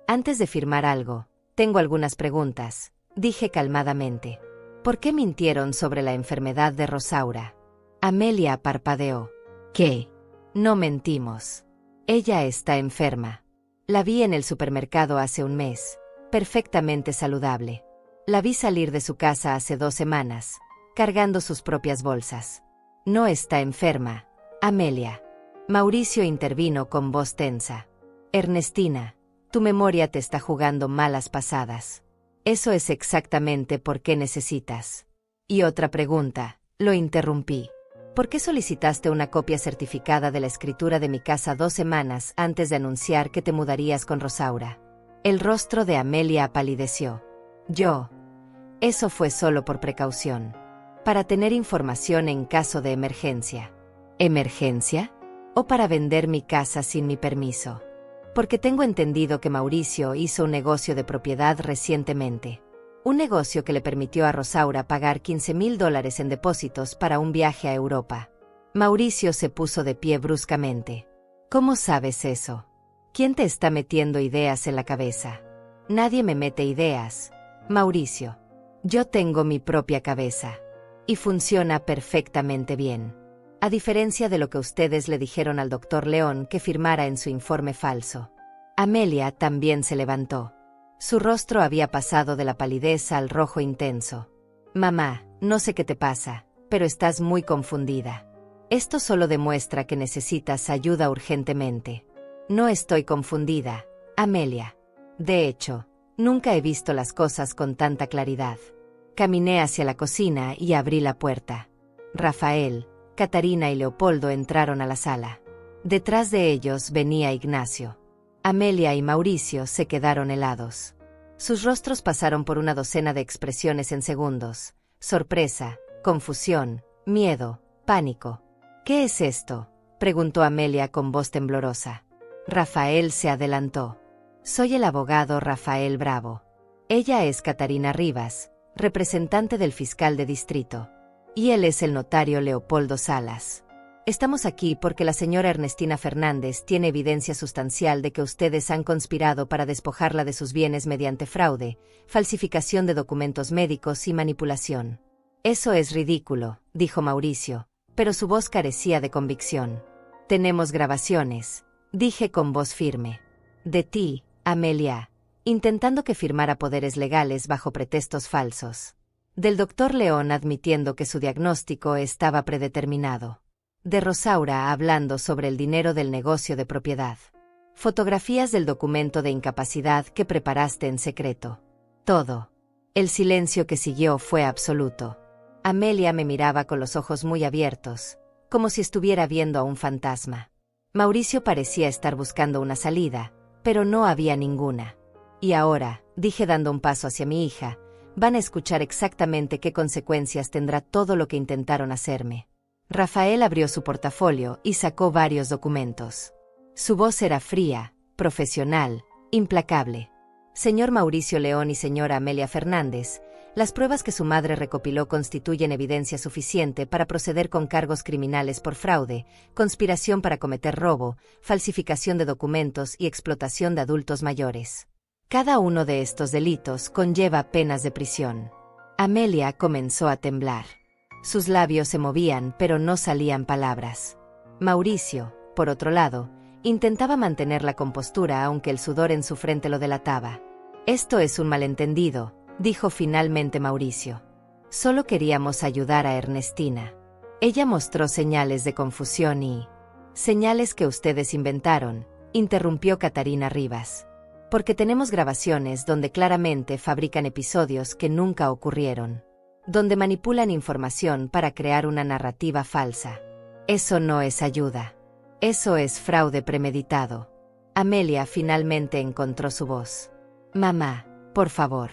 Antes de firmar algo, tengo algunas preguntas, dije calmadamente. ¿Por qué mintieron sobre la enfermedad de Rosaura? Amelia parpadeó. ¿Qué? No mentimos. Ella está enferma. La vi en el supermercado hace un mes, perfectamente saludable. La vi salir de su casa hace 2 semanas, cargando sus propias bolsas. No está enferma, Amelia. Mauricio intervino con voz tensa. Ernestina, tu memoria te está jugando malas pasadas. Eso es exactamente por qué necesitas. Y otra pregunta, lo interrumpí. ¿Por qué solicitaste una copia certificada de la escritura de mi casa 2 semanas antes de anunciar que te mudarías con Rosaura? El rostro de Amelia palideció. Eso fue solo por precaución. Para tener información en caso de emergencia. ¿Emergencia? ¿O para vender mi casa sin mi permiso? Porque tengo entendido que Mauricio hizo un negocio de propiedad recientemente. Un negocio que le permitió a Rosaura pagar $15,000 en depósitos para un viaje a Europa. Mauricio se puso de pie bruscamente. ¿Cómo sabes eso? ¿Quién te está metiendo ideas en la cabeza? Nadie me mete ideas, Mauricio. Yo tengo mi propia cabeza. Y funciona perfectamente bien. A diferencia de lo que ustedes le dijeron al doctor León que firmara en su informe falso. Amelia también se levantó. Su rostro había pasado de la palidez al rojo intenso. Mamá, no sé qué te pasa, pero estás muy confundida. Esto solo demuestra que necesitas ayuda urgentemente. No estoy confundida, Amelia. De hecho, nunca he visto las cosas con tanta claridad. Caminé hacia la cocina y abrí la puerta. Rafael, Catarina y Leopoldo entraron a la sala. Detrás de ellos venía Ignacio. Amelia y Mauricio se quedaron helados. Sus rostros pasaron por una docena de expresiones en segundos: sorpresa, confusión, miedo, pánico. ¿Qué es esto?, preguntó Amelia con voz temblorosa. Rafael se adelantó. Soy el abogado Rafael Bravo. Ella es Catarina Rivas, representante del fiscal de distrito. Y él es el notario Leopoldo Salas. Estamos aquí porque la señora Ernestina Fernández tiene evidencia sustancial de que ustedes han conspirado para despojarla de sus bienes mediante fraude, falsificación de documentos médicos y manipulación. Eso es ridículo, dijo Mauricio, pero su voz carecía de convicción. Tenemos grabaciones, dije con voz firme. De ti, Amelia, intentando que firmara poderes legales bajo pretextos falsos. Del doctor León admitiendo que su diagnóstico estaba predeterminado. De Rosaura hablando sobre el dinero del negocio de propiedad. Fotografías del documento de incapacidad que preparaste en secreto. Todo. El silencio que siguió fue absoluto. Amelia me miraba con los ojos muy abiertos, como si estuviera viendo a un fantasma. Mauricio parecía estar buscando una salida, pero no había ninguna. Y ahora, dije dando un paso hacia mi hija, van a escuchar exactamente qué consecuencias tendrá todo lo que intentaron hacerme. Rafael abrió su portafolio y sacó varios documentos. Su voz era fría, profesional, implacable. Señor Mauricio León y señora Amelia Fernández, las pruebas que su madre recopiló constituyen evidencia suficiente para proceder con cargos criminales por fraude, conspiración para cometer robo, falsificación de documentos y explotación de adultos mayores. Cada uno de estos delitos conlleva penas de prisión. Amelia comenzó a temblar. Sus labios se movían, pero no salían palabras. Mauricio, por otro lado, intentaba mantener la compostura aunque el sudor en su frente lo delataba. Esto es un malentendido, dijo finalmente Mauricio. Solo queríamos ayudar a Ernestina. Ella mostró señales de confusión y... Señales que ustedes inventaron, interrumpió Catarina Rivas. Porque tenemos grabaciones donde claramente fabrican episodios que nunca ocurrieron. Donde manipulan información para crear una narrativa falsa. Eso no es ayuda. Eso es fraude premeditado. Amelia finalmente encontró su voz. Mamá, por favor.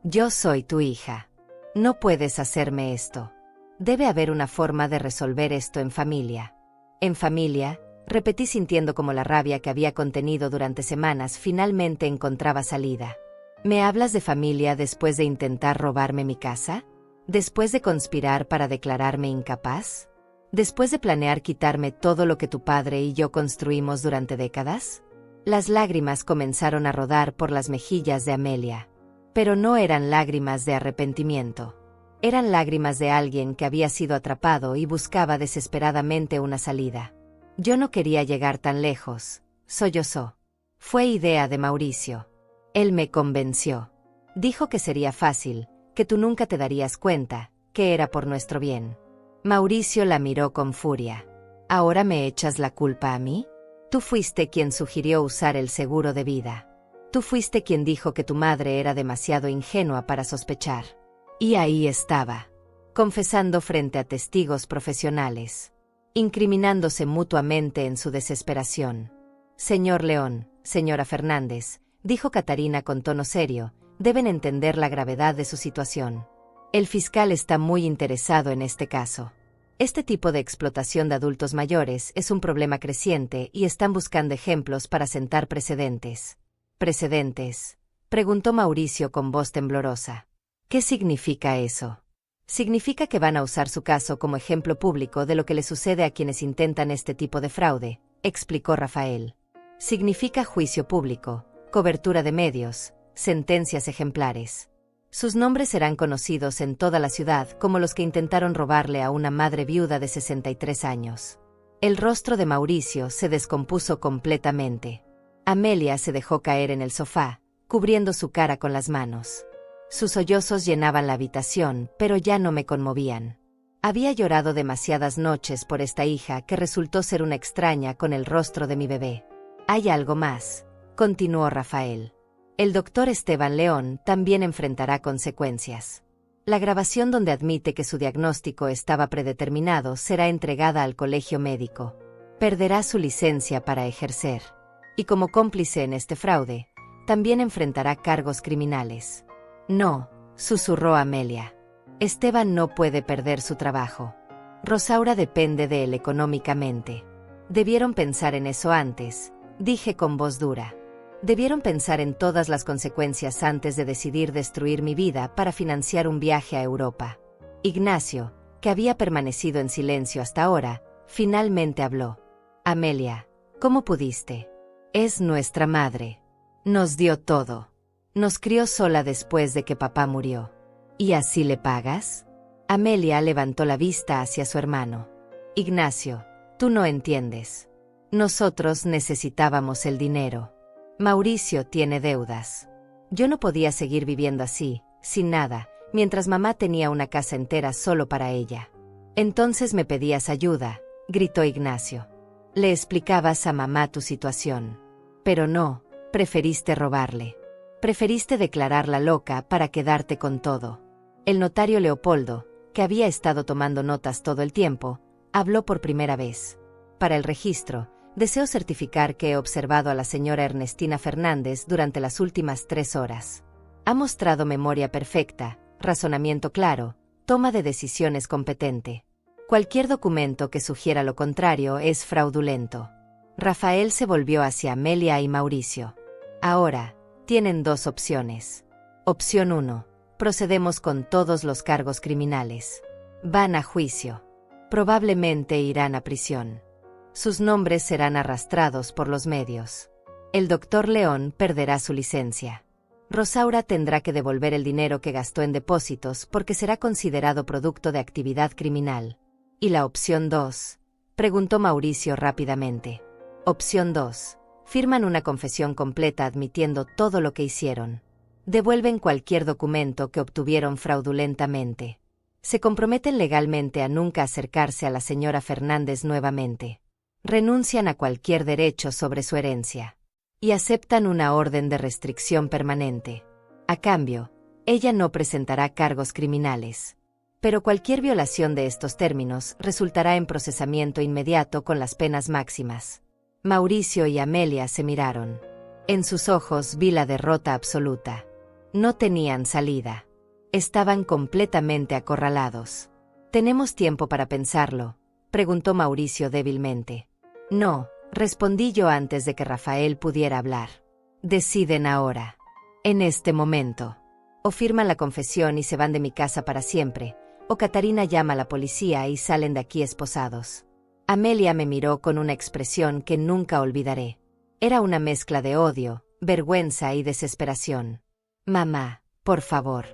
Yo soy tu hija. No puedes hacerme esto. Debe haber una forma de resolver esto en familia. En familia, repetí sintiendo como la rabia que había contenido durante semanas finalmente encontraba salida. ¿Me hablas de familia después de intentar robarme mi casa? ¿Después de conspirar para declararme incapaz? ¿Después de planear quitarme todo lo que tu padre y yo construimos durante décadas? Las lágrimas comenzaron a rodar por las mejillas de Amelia. Pero no eran lágrimas de arrepentimiento. Eran lágrimas de alguien que había sido atrapado y buscaba desesperadamente una salida. Yo no quería llegar tan lejos, sollozó. Fue idea de Mauricio. Él me convenció. Dijo que sería fácil, que tú nunca te darías cuenta, que era por nuestro bien. Mauricio la miró con furia. ¿Ahora me echas la culpa a mí? Tú fuiste quien sugirió usar el seguro de vida. Tú fuiste quien dijo que tu madre era demasiado ingenua para sospechar. Y ahí estaba, confesando frente a testigos profesionales, incriminándose mutuamente en su desesperación. Señor León, señora Fernández, dijo Catarina con tono serio, deben entender la gravedad de su situación. El fiscal está muy interesado en este caso. Este tipo de explotación de adultos mayores es un problema creciente y están buscando ejemplos para sentar precedentes. ¿Precedentes?, preguntó Mauricio con voz temblorosa. ¿Qué significa eso? Significa que van a usar su caso como ejemplo público de lo que le sucede a quienes intentan este tipo de fraude, explicó Rafael. Significa juicio público, cobertura de medios, sentencias ejemplares. Sus nombres serán conocidos en toda la ciudad como los que intentaron robarle a una madre viuda de 63 años. El rostro de Mauricio se descompuso completamente. Amelia se dejó caer en el sofá, cubriendo su cara con las manos. Sus sollozos llenaban la habitación, pero ya no me conmovían. Había llorado demasiadas noches por esta hija que resultó ser una extraña con el rostro de mi bebé. Hay algo más, continuó Rafael. El doctor Esteban León también enfrentará consecuencias. La grabación donde admite que su diagnóstico estaba predeterminado será entregada al colegio médico. Perderá su licencia para ejercer. Y como cómplice en este fraude, también enfrentará cargos criminales. No, susurró Amelia. Esteban no puede perder su trabajo. Rosaura depende de él económicamente. Debieron pensar en eso antes, dije con voz dura. Debieron pensar en todas las consecuencias antes de decidir destruir mi vida para financiar un viaje a Europa. Ignacio, que había permanecido en silencio hasta ahora, finalmente habló. Amelia, ¿cómo pudiste? Es nuestra madre. Nos dio todo. Nos crió sola después de que papá murió. ¿Y así le pagas? Amelia levantó la vista hacia su hermano. Ignacio, tú no entiendes. Nosotros necesitábamos el dinero. Mauricio tiene deudas. Yo no podía seguir viviendo así, sin nada, mientras mamá tenía una casa entera solo para ella. Entonces me pedías ayuda, gritó Ignacio. Le explicabas a mamá tu situación. Pero no, preferiste robarle. Preferiste declararla loca para quedarte con todo. El notario Leopoldo, que había estado tomando notas todo el tiempo, habló por primera vez. Para el registro, deseo certificar que he observado a la señora Ernestina Fernández durante las últimas 3 horas. Ha mostrado memoria perfecta, razonamiento claro, toma de decisiones competente. Cualquier documento que sugiera lo contrario es fraudulento. Rafael se volvió hacia Amelia y Mauricio. Ahora, tienen 2 opciones. Opción 1. Procedemos con todos los cargos criminales. Van a juicio. Probablemente irán a prisión. Sus nombres serán arrastrados por los medios. El doctor León perderá su licencia. Rosaura tendrá que devolver el dinero que gastó en depósitos porque será considerado producto de actividad criminal. ¿Y la opción 2? Preguntó Mauricio rápidamente. Opción 2. Firman una confesión completa admitiendo todo lo que hicieron. Devuelven cualquier documento que obtuvieron fraudulentamente. Se comprometen legalmente a nunca acercarse a la señora Fernández nuevamente. Renuncian a cualquier derecho sobre su herencia. Y aceptan una orden de restricción permanente. A cambio, ella no presentará cargos criminales. Pero cualquier violación de estos términos resultará en procesamiento inmediato con las penas máximas. Mauricio y Amelia se miraron. En sus ojos vi la derrota absoluta. No tenían salida. Estaban completamente acorralados. ¿Tenemos tiempo para pensarlo?, preguntó Mauricio débilmente. No, respondí yo antes de que Rafael pudiera hablar. Deciden ahora. En este momento. O firman la confesión y se van de mi casa para siempre, o Catarina llama a la policía y salen de aquí esposados. Amelia me miró con una expresión que nunca olvidaré. Era una mezcla de odio, vergüenza y desesperación. Mamá, por favor.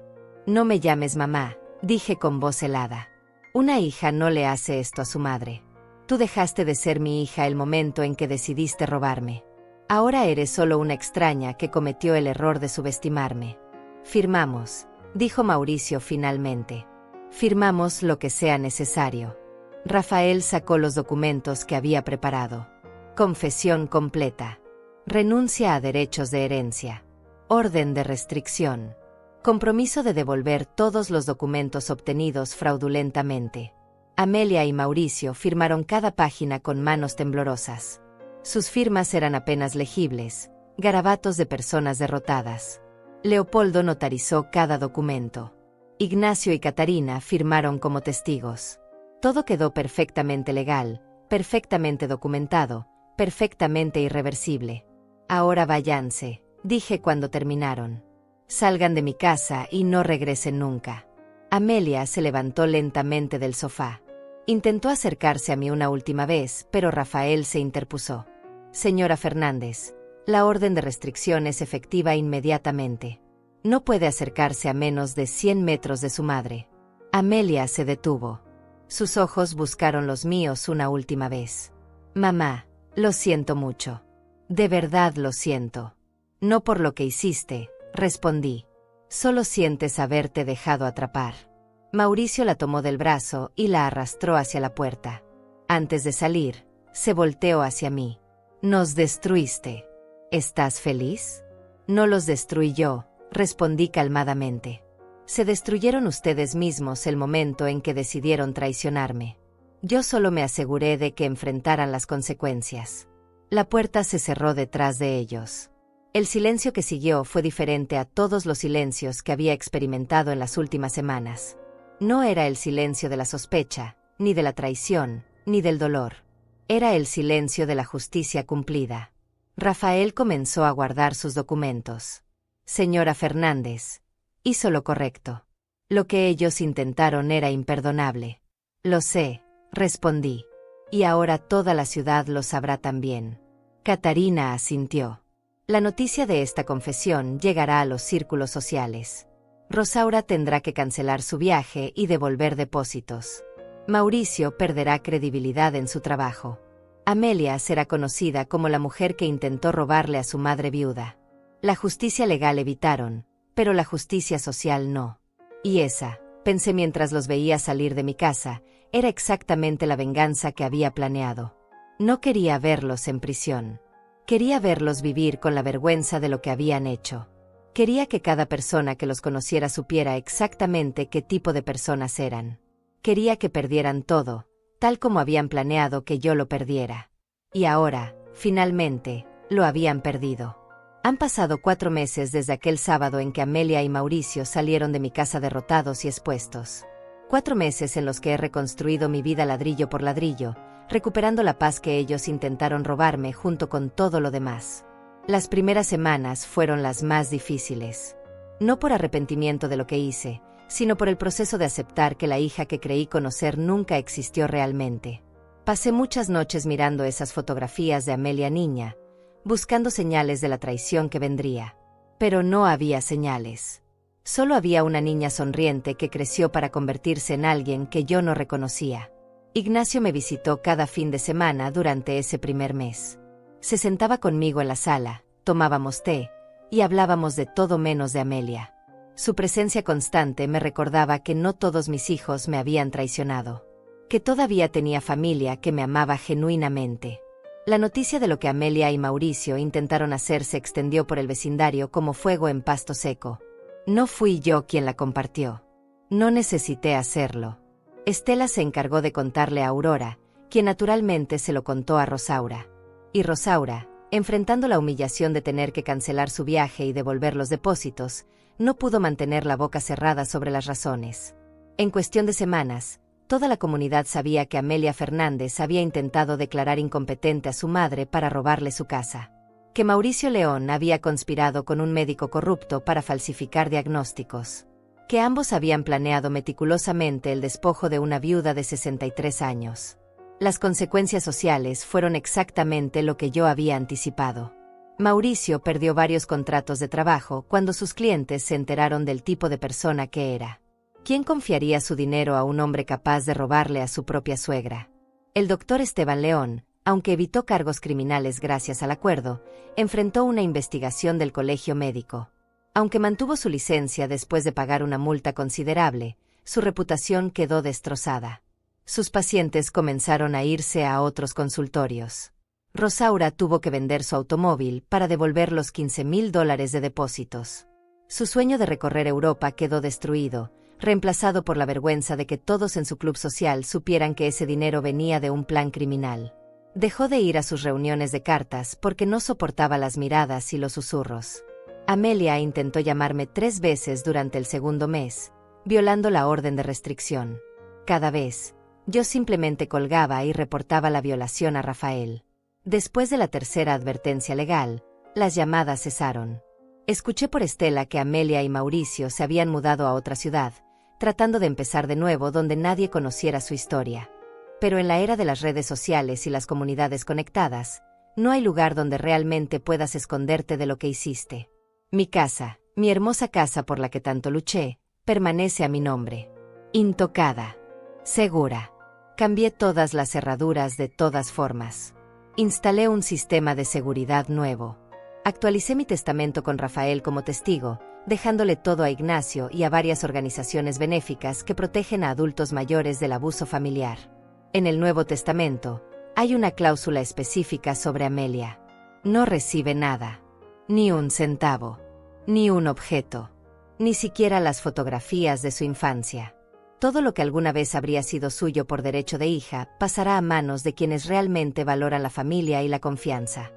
No me llames mamá, dije con voz helada. Una hija no le hace esto a su madre. Tú dejaste de ser mi hija el momento en que decidiste robarme. Ahora eres solo una extraña que cometió el error de subestimarme. Firmamos, dijo Mauricio finalmente. Firmamos lo que sea necesario. Rafael sacó los documentos que había preparado. Confesión completa. Renuncia a derechos de herencia. Orden de restricción. Compromiso de devolver todos los documentos obtenidos fraudulentamente. Amelia y Mauricio firmaron cada página con manos temblorosas. Sus firmas eran apenas legibles, garabatos de personas derrotadas. Leopoldo notarizó cada documento. Ignacio y Catarina firmaron como testigos. Todo quedó perfectamente legal, perfectamente documentado, perfectamente irreversible. Ahora váyanse, dije cuando terminaron. Salgan de mi casa y no regresen nunca. Amelia se levantó lentamente del sofá. Intentó acercarse a mí una última vez, pero Rafael se interpuso. Señora Fernández, la orden de restricción es efectiva inmediatamente. No puede acercarse a menos de 100 metros de su madre. Amelia se detuvo. Sus ojos buscaron los míos una última vez. Mamá, lo siento mucho. De verdad lo siento. No por lo que hiciste, respondí. Solo sientes haberte dejado atrapar. Mauricio la tomó del brazo y la arrastró hacia la puerta. Antes de salir, se volteó hacia mí. Nos destruiste. ¿Estás feliz? No los destruí yo, respondí calmadamente. Se destruyeron ustedes mismos el momento en que decidieron traicionarme. Yo solo me aseguré de que enfrentaran las consecuencias. La puerta se cerró detrás de ellos. El silencio que siguió fue diferente a todos los silencios que había experimentado en las últimas semanas. No era el silencio de la sospecha, ni de la traición, ni del dolor. Era el silencio de la justicia cumplida. Rafael comenzó a guardar sus documentos. Señora Fernández, hizo lo correcto. Lo que ellos intentaron era imperdonable. Lo sé, respondí. Y ahora toda la ciudad lo sabrá también. Catarina asintió. La noticia de esta confesión llegará a los círculos sociales. Rosaura tendrá que cancelar su viaje y devolver depósitos. Mauricio perderá credibilidad en su trabajo. Amelia será conocida como la mujer que intentó robarle a su madre viuda. La justicia legal evitaron, pero la justicia social no. Y esa, pensé mientras los veía salir de mi casa, era exactamente la venganza que había planeado. No quería verlos en prisión. Quería verlos vivir con la vergüenza de lo que habían hecho. Quería que cada persona que los conociera supiera exactamente qué tipo de personas eran. Quería que perdieran todo, tal como habían planeado que yo lo perdiera. Y ahora, finalmente, lo habían perdido. Han pasado 4 meses desde aquel sábado en que Amelia y Mauricio salieron de mi casa derrotados y expuestos. 4 meses en los que he reconstruido mi vida ladrillo por ladrillo, recuperando la paz que ellos intentaron robarme junto con todo lo demás. Las primeras semanas fueron las más difíciles. No por arrepentimiento de lo que hice, sino por el proceso de aceptar que la hija que creí conocer nunca existió realmente. Pasé muchas noches mirando esas fotografías de Amelia niña, buscando señales de la traición que vendría. Pero no había señales. Solo había una niña sonriente que creció para convertirse en alguien que yo no reconocía. Ignacio me visitó cada fin de semana durante ese primer mes. Se sentaba conmigo en la sala, tomábamos té, y hablábamos de todo menos de Amelia. Su presencia constante me recordaba que no todos mis hijos me habían traicionado. Que todavía tenía familia que me amaba genuinamente. La noticia de lo que Amelia y Mauricio intentaron hacer se extendió por el vecindario como fuego en pasto seco. No fui yo quien la compartió. No necesité hacerlo. Estela se encargó de contarle a Aurora, quien naturalmente se lo contó a Rosaura. Y Rosaura, enfrentando la humillación de tener que cancelar su viaje y devolver los depósitos, no pudo mantener la boca cerrada sobre las razones. En cuestión de semanas, toda la comunidad sabía que Amelia Fernández había intentado declarar incompetente a su madre para robarle su casa. Que Mauricio León había conspirado con un médico corrupto para falsificar diagnósticos. Que ambos habían planeado meticulosamente el despojo de una viuda de 63 años. Las consecuencias sociales fueron exactamente lo que yo había anticipado. Mauricio perdió varios contratos de trabajo cuando sus clientes se enteraron del tipo de persona que era. ¿Quién confiaría su dinero a un hombre capaz de robarle a su propia suegra? El doctor Esteban León, aunque evitó cargos criminales gracias al acuerdo, enfrentó una investigación del colegio médico. Aunque mantuvo su licencia después de pagar una multa considerable, su reputación quedó destrozada. Sus pacientes comenzaron a irse a otros consultorios. Rosaura tuvo que vender su automóvil para devolver los $15,000 de depósitos. Su sueño de recorrer Europa quedó destruido, reemplazado por la vergüenza de que todos en su club social supieran que ese dinero venía de un plan criminal. Dejó de ir a sus reuniones de cartas porque no soportaba las miradas y los susurros. Amelia intentó llamarme 3 veces durante el segundo mes, violando la orden de restricción. Cada vez, yo simplemente colgaba y reportaba la violación a Rafael. Después de la tercera advertencia legal, las llamadas cesaron. Escuché por Estela que Amelia y Mauricio se habían mudado a otra ciudad, tratando de empezar de nuevo donde nadie conociera su historia. Pero en la era de las redes sociales y las comunidades conectadas, no hay lugar donde realmente puedas esconderte de lo que hiciste. Mi casa, mi hermosa casa por la que tanto luché, permanece a mi nombre. Intocada. Segura. Cambié todas las cerraduras de todas formas. Instalé un sistema de seguridad nuevo. Actualicé mi testamento con Rafael como testigo, dejándole todo a Ignacio y a varias organizaciones benéficas que protegen a adultos mayores del abuso familiar. En el Nuevo Testamento, hay una cláusula específica sobre Amelia. No recibe nada. Ni un centavo. Ni un objeto. Ni siquiera las fotografías de su infancia. Todo lo que alguna vez habría sido suyo por derecho de hija pasará a manos de quienes realmente valoran la familia y la confianza.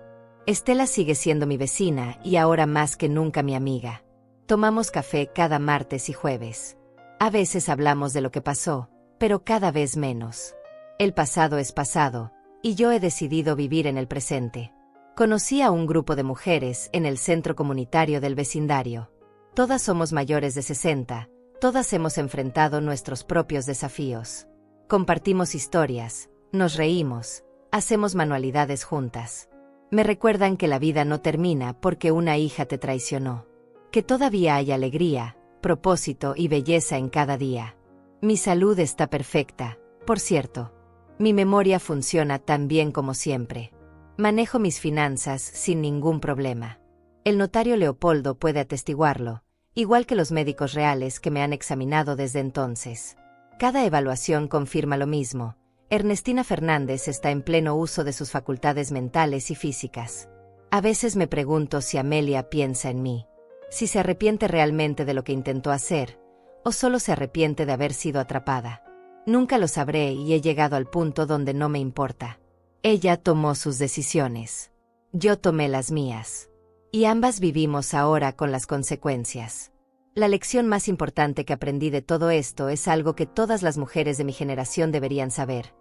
Estela sigue siendo mi vecina y ahora más que nunca mi amiga. Tomamos café cada martes y jueves. A veces hablamos de lo que pasó, pero cada vez menos. El pasado es pasado, y yo he decidido vivir en el presente. Conocí a un grupo de mujeres en el centro comunitario del vecindario. Todas somos mayores de 60, todas hemos enfrentado nuestros propios desafíos. Compartimos historias, nos reímos, hacemos manualidades juntas. Me recuerdan que la vida no termina porque una hija te traicionó. Que todavía hay alegría, propósito y belleza en cada día. Mi salud está perfecta, por cierto. Mi memoria funciona tan bien como siempre. Manejo mis finanzas sin ningún problema. El notario Leopoldo puede atestiguarlo, igual que los médicos reales que me han examinado desde entonces. Cada evaluación confirma lo mismo. Ernestina Fernández está en pleno uso de sus facultades mentales y físicas. A veces me pregunto si Amelia piensa en mí, si se arrepiente realmente de lo que intentó hacer, o solo se arrepiente de haber sido atrapada. Nunca lo sabré y he llegado al punto donde no me importa. Ella tomó sus decisiones. Yo tomé las mías. Y ambas vivimos ahora con las consecuencias. La lección más importante que aprendí de todo esto es algo que todas las mujeres de mi generación deberían saber.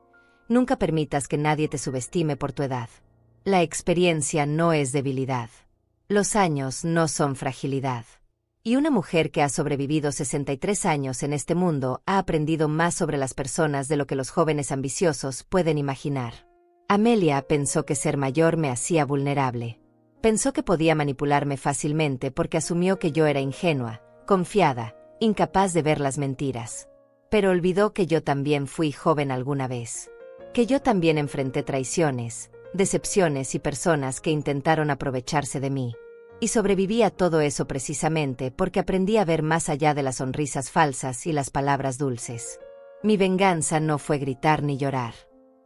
Nunca permitas que nadie te subestime por tu edad. La experiencia no es debilidad. Los años no son fragilidad. Y una mujer que ha sobrevivido 63 años en este mundo ha aprendido más sobre las personas de lo que los jóvenes ambiciosos pueden imaginar. Amelia pensó que ser mayor me hacía vulnerable. Pensó que podía manipularme fácilmente porque asumió que yo era ingenua, confiada, incapaz de ver las mentiras. Pero olvidó que yo también fui joven alguna vez. Que yo también enfrenté traiciones, decepciones y personas que intentaron aprovecharse de mí. Y sobreviví a todo eso precisamente porque aprendí a ver más allá de las sonrisas falsas y las palabras dulces. Mi venganza no fue gritar ni llorar.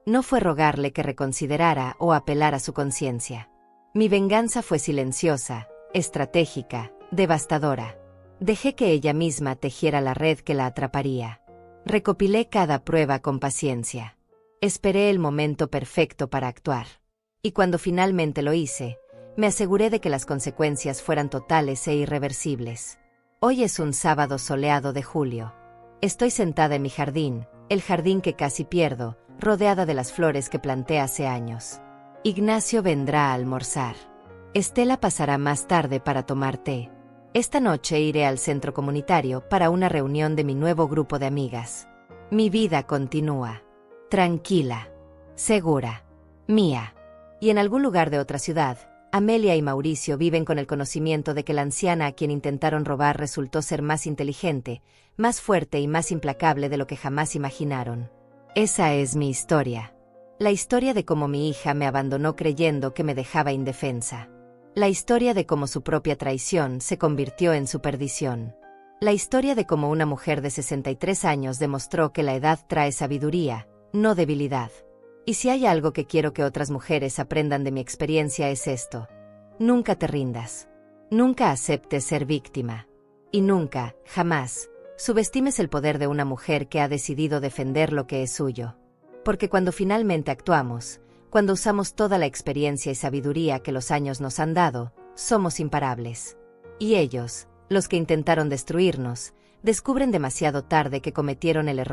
No fue rogarle que reconsiderara o apelar a su conciencia. Mi venganza fue silenciosa, estratégica, devastadora. Dejé que ella misma tejiera la red que la atraparía. Recopilé cada prueba con paciencia. Esperé el momento perfecto para actuar. Y cuando finalmente lo hice, me aseguré de que las consecuencias fueran totales e irreversibles. Hoy es un sábado soleado de julio. Estoy sentada en mi jardín, el jardín que casi pierdo, rodeada de las flores que planté hace años. Ignacio vendrá a almorzar. Estela pasará más tarde para tomar té. Esta noche iré al centro comunitario para una reunión de mi nuevo grupo de amigas. Mi vida continúa. Tranquila. Segura. Mía. Y en algún lugar de otra ciudad, Amelia y Mauricio viven con el conocimiento de que la anciana a quien intentaron robar resultó ser más inteligente, más fuerte y más implacable de lo que jamás imaginaron. Esa es mi historia. La historia de cómo mi hija me abandonó creyendo que me dejaba indefensa. La historia de cómo su propia traición se convirtió en su perdición. La historia de cómo una mujer de 63 años demostró que la edad trae sabiduría, no debilidad. Y si hay algo que quiero que otras mujeres aprendan de mi experiencia es esto. Nunca te rindas. Nunca aceptes ser víctima. Y nunca, jamás, subestimes el poder de una mujer que ha decidido defender lo que es suyo. Porque cuando finalmente actuamos, cuando usamos toda la experiencia y sabiduría que los años nos han dado, somos imparables. Y ellos, los que intentaron destruirnos, descubren demasiado tarde que cometieron el error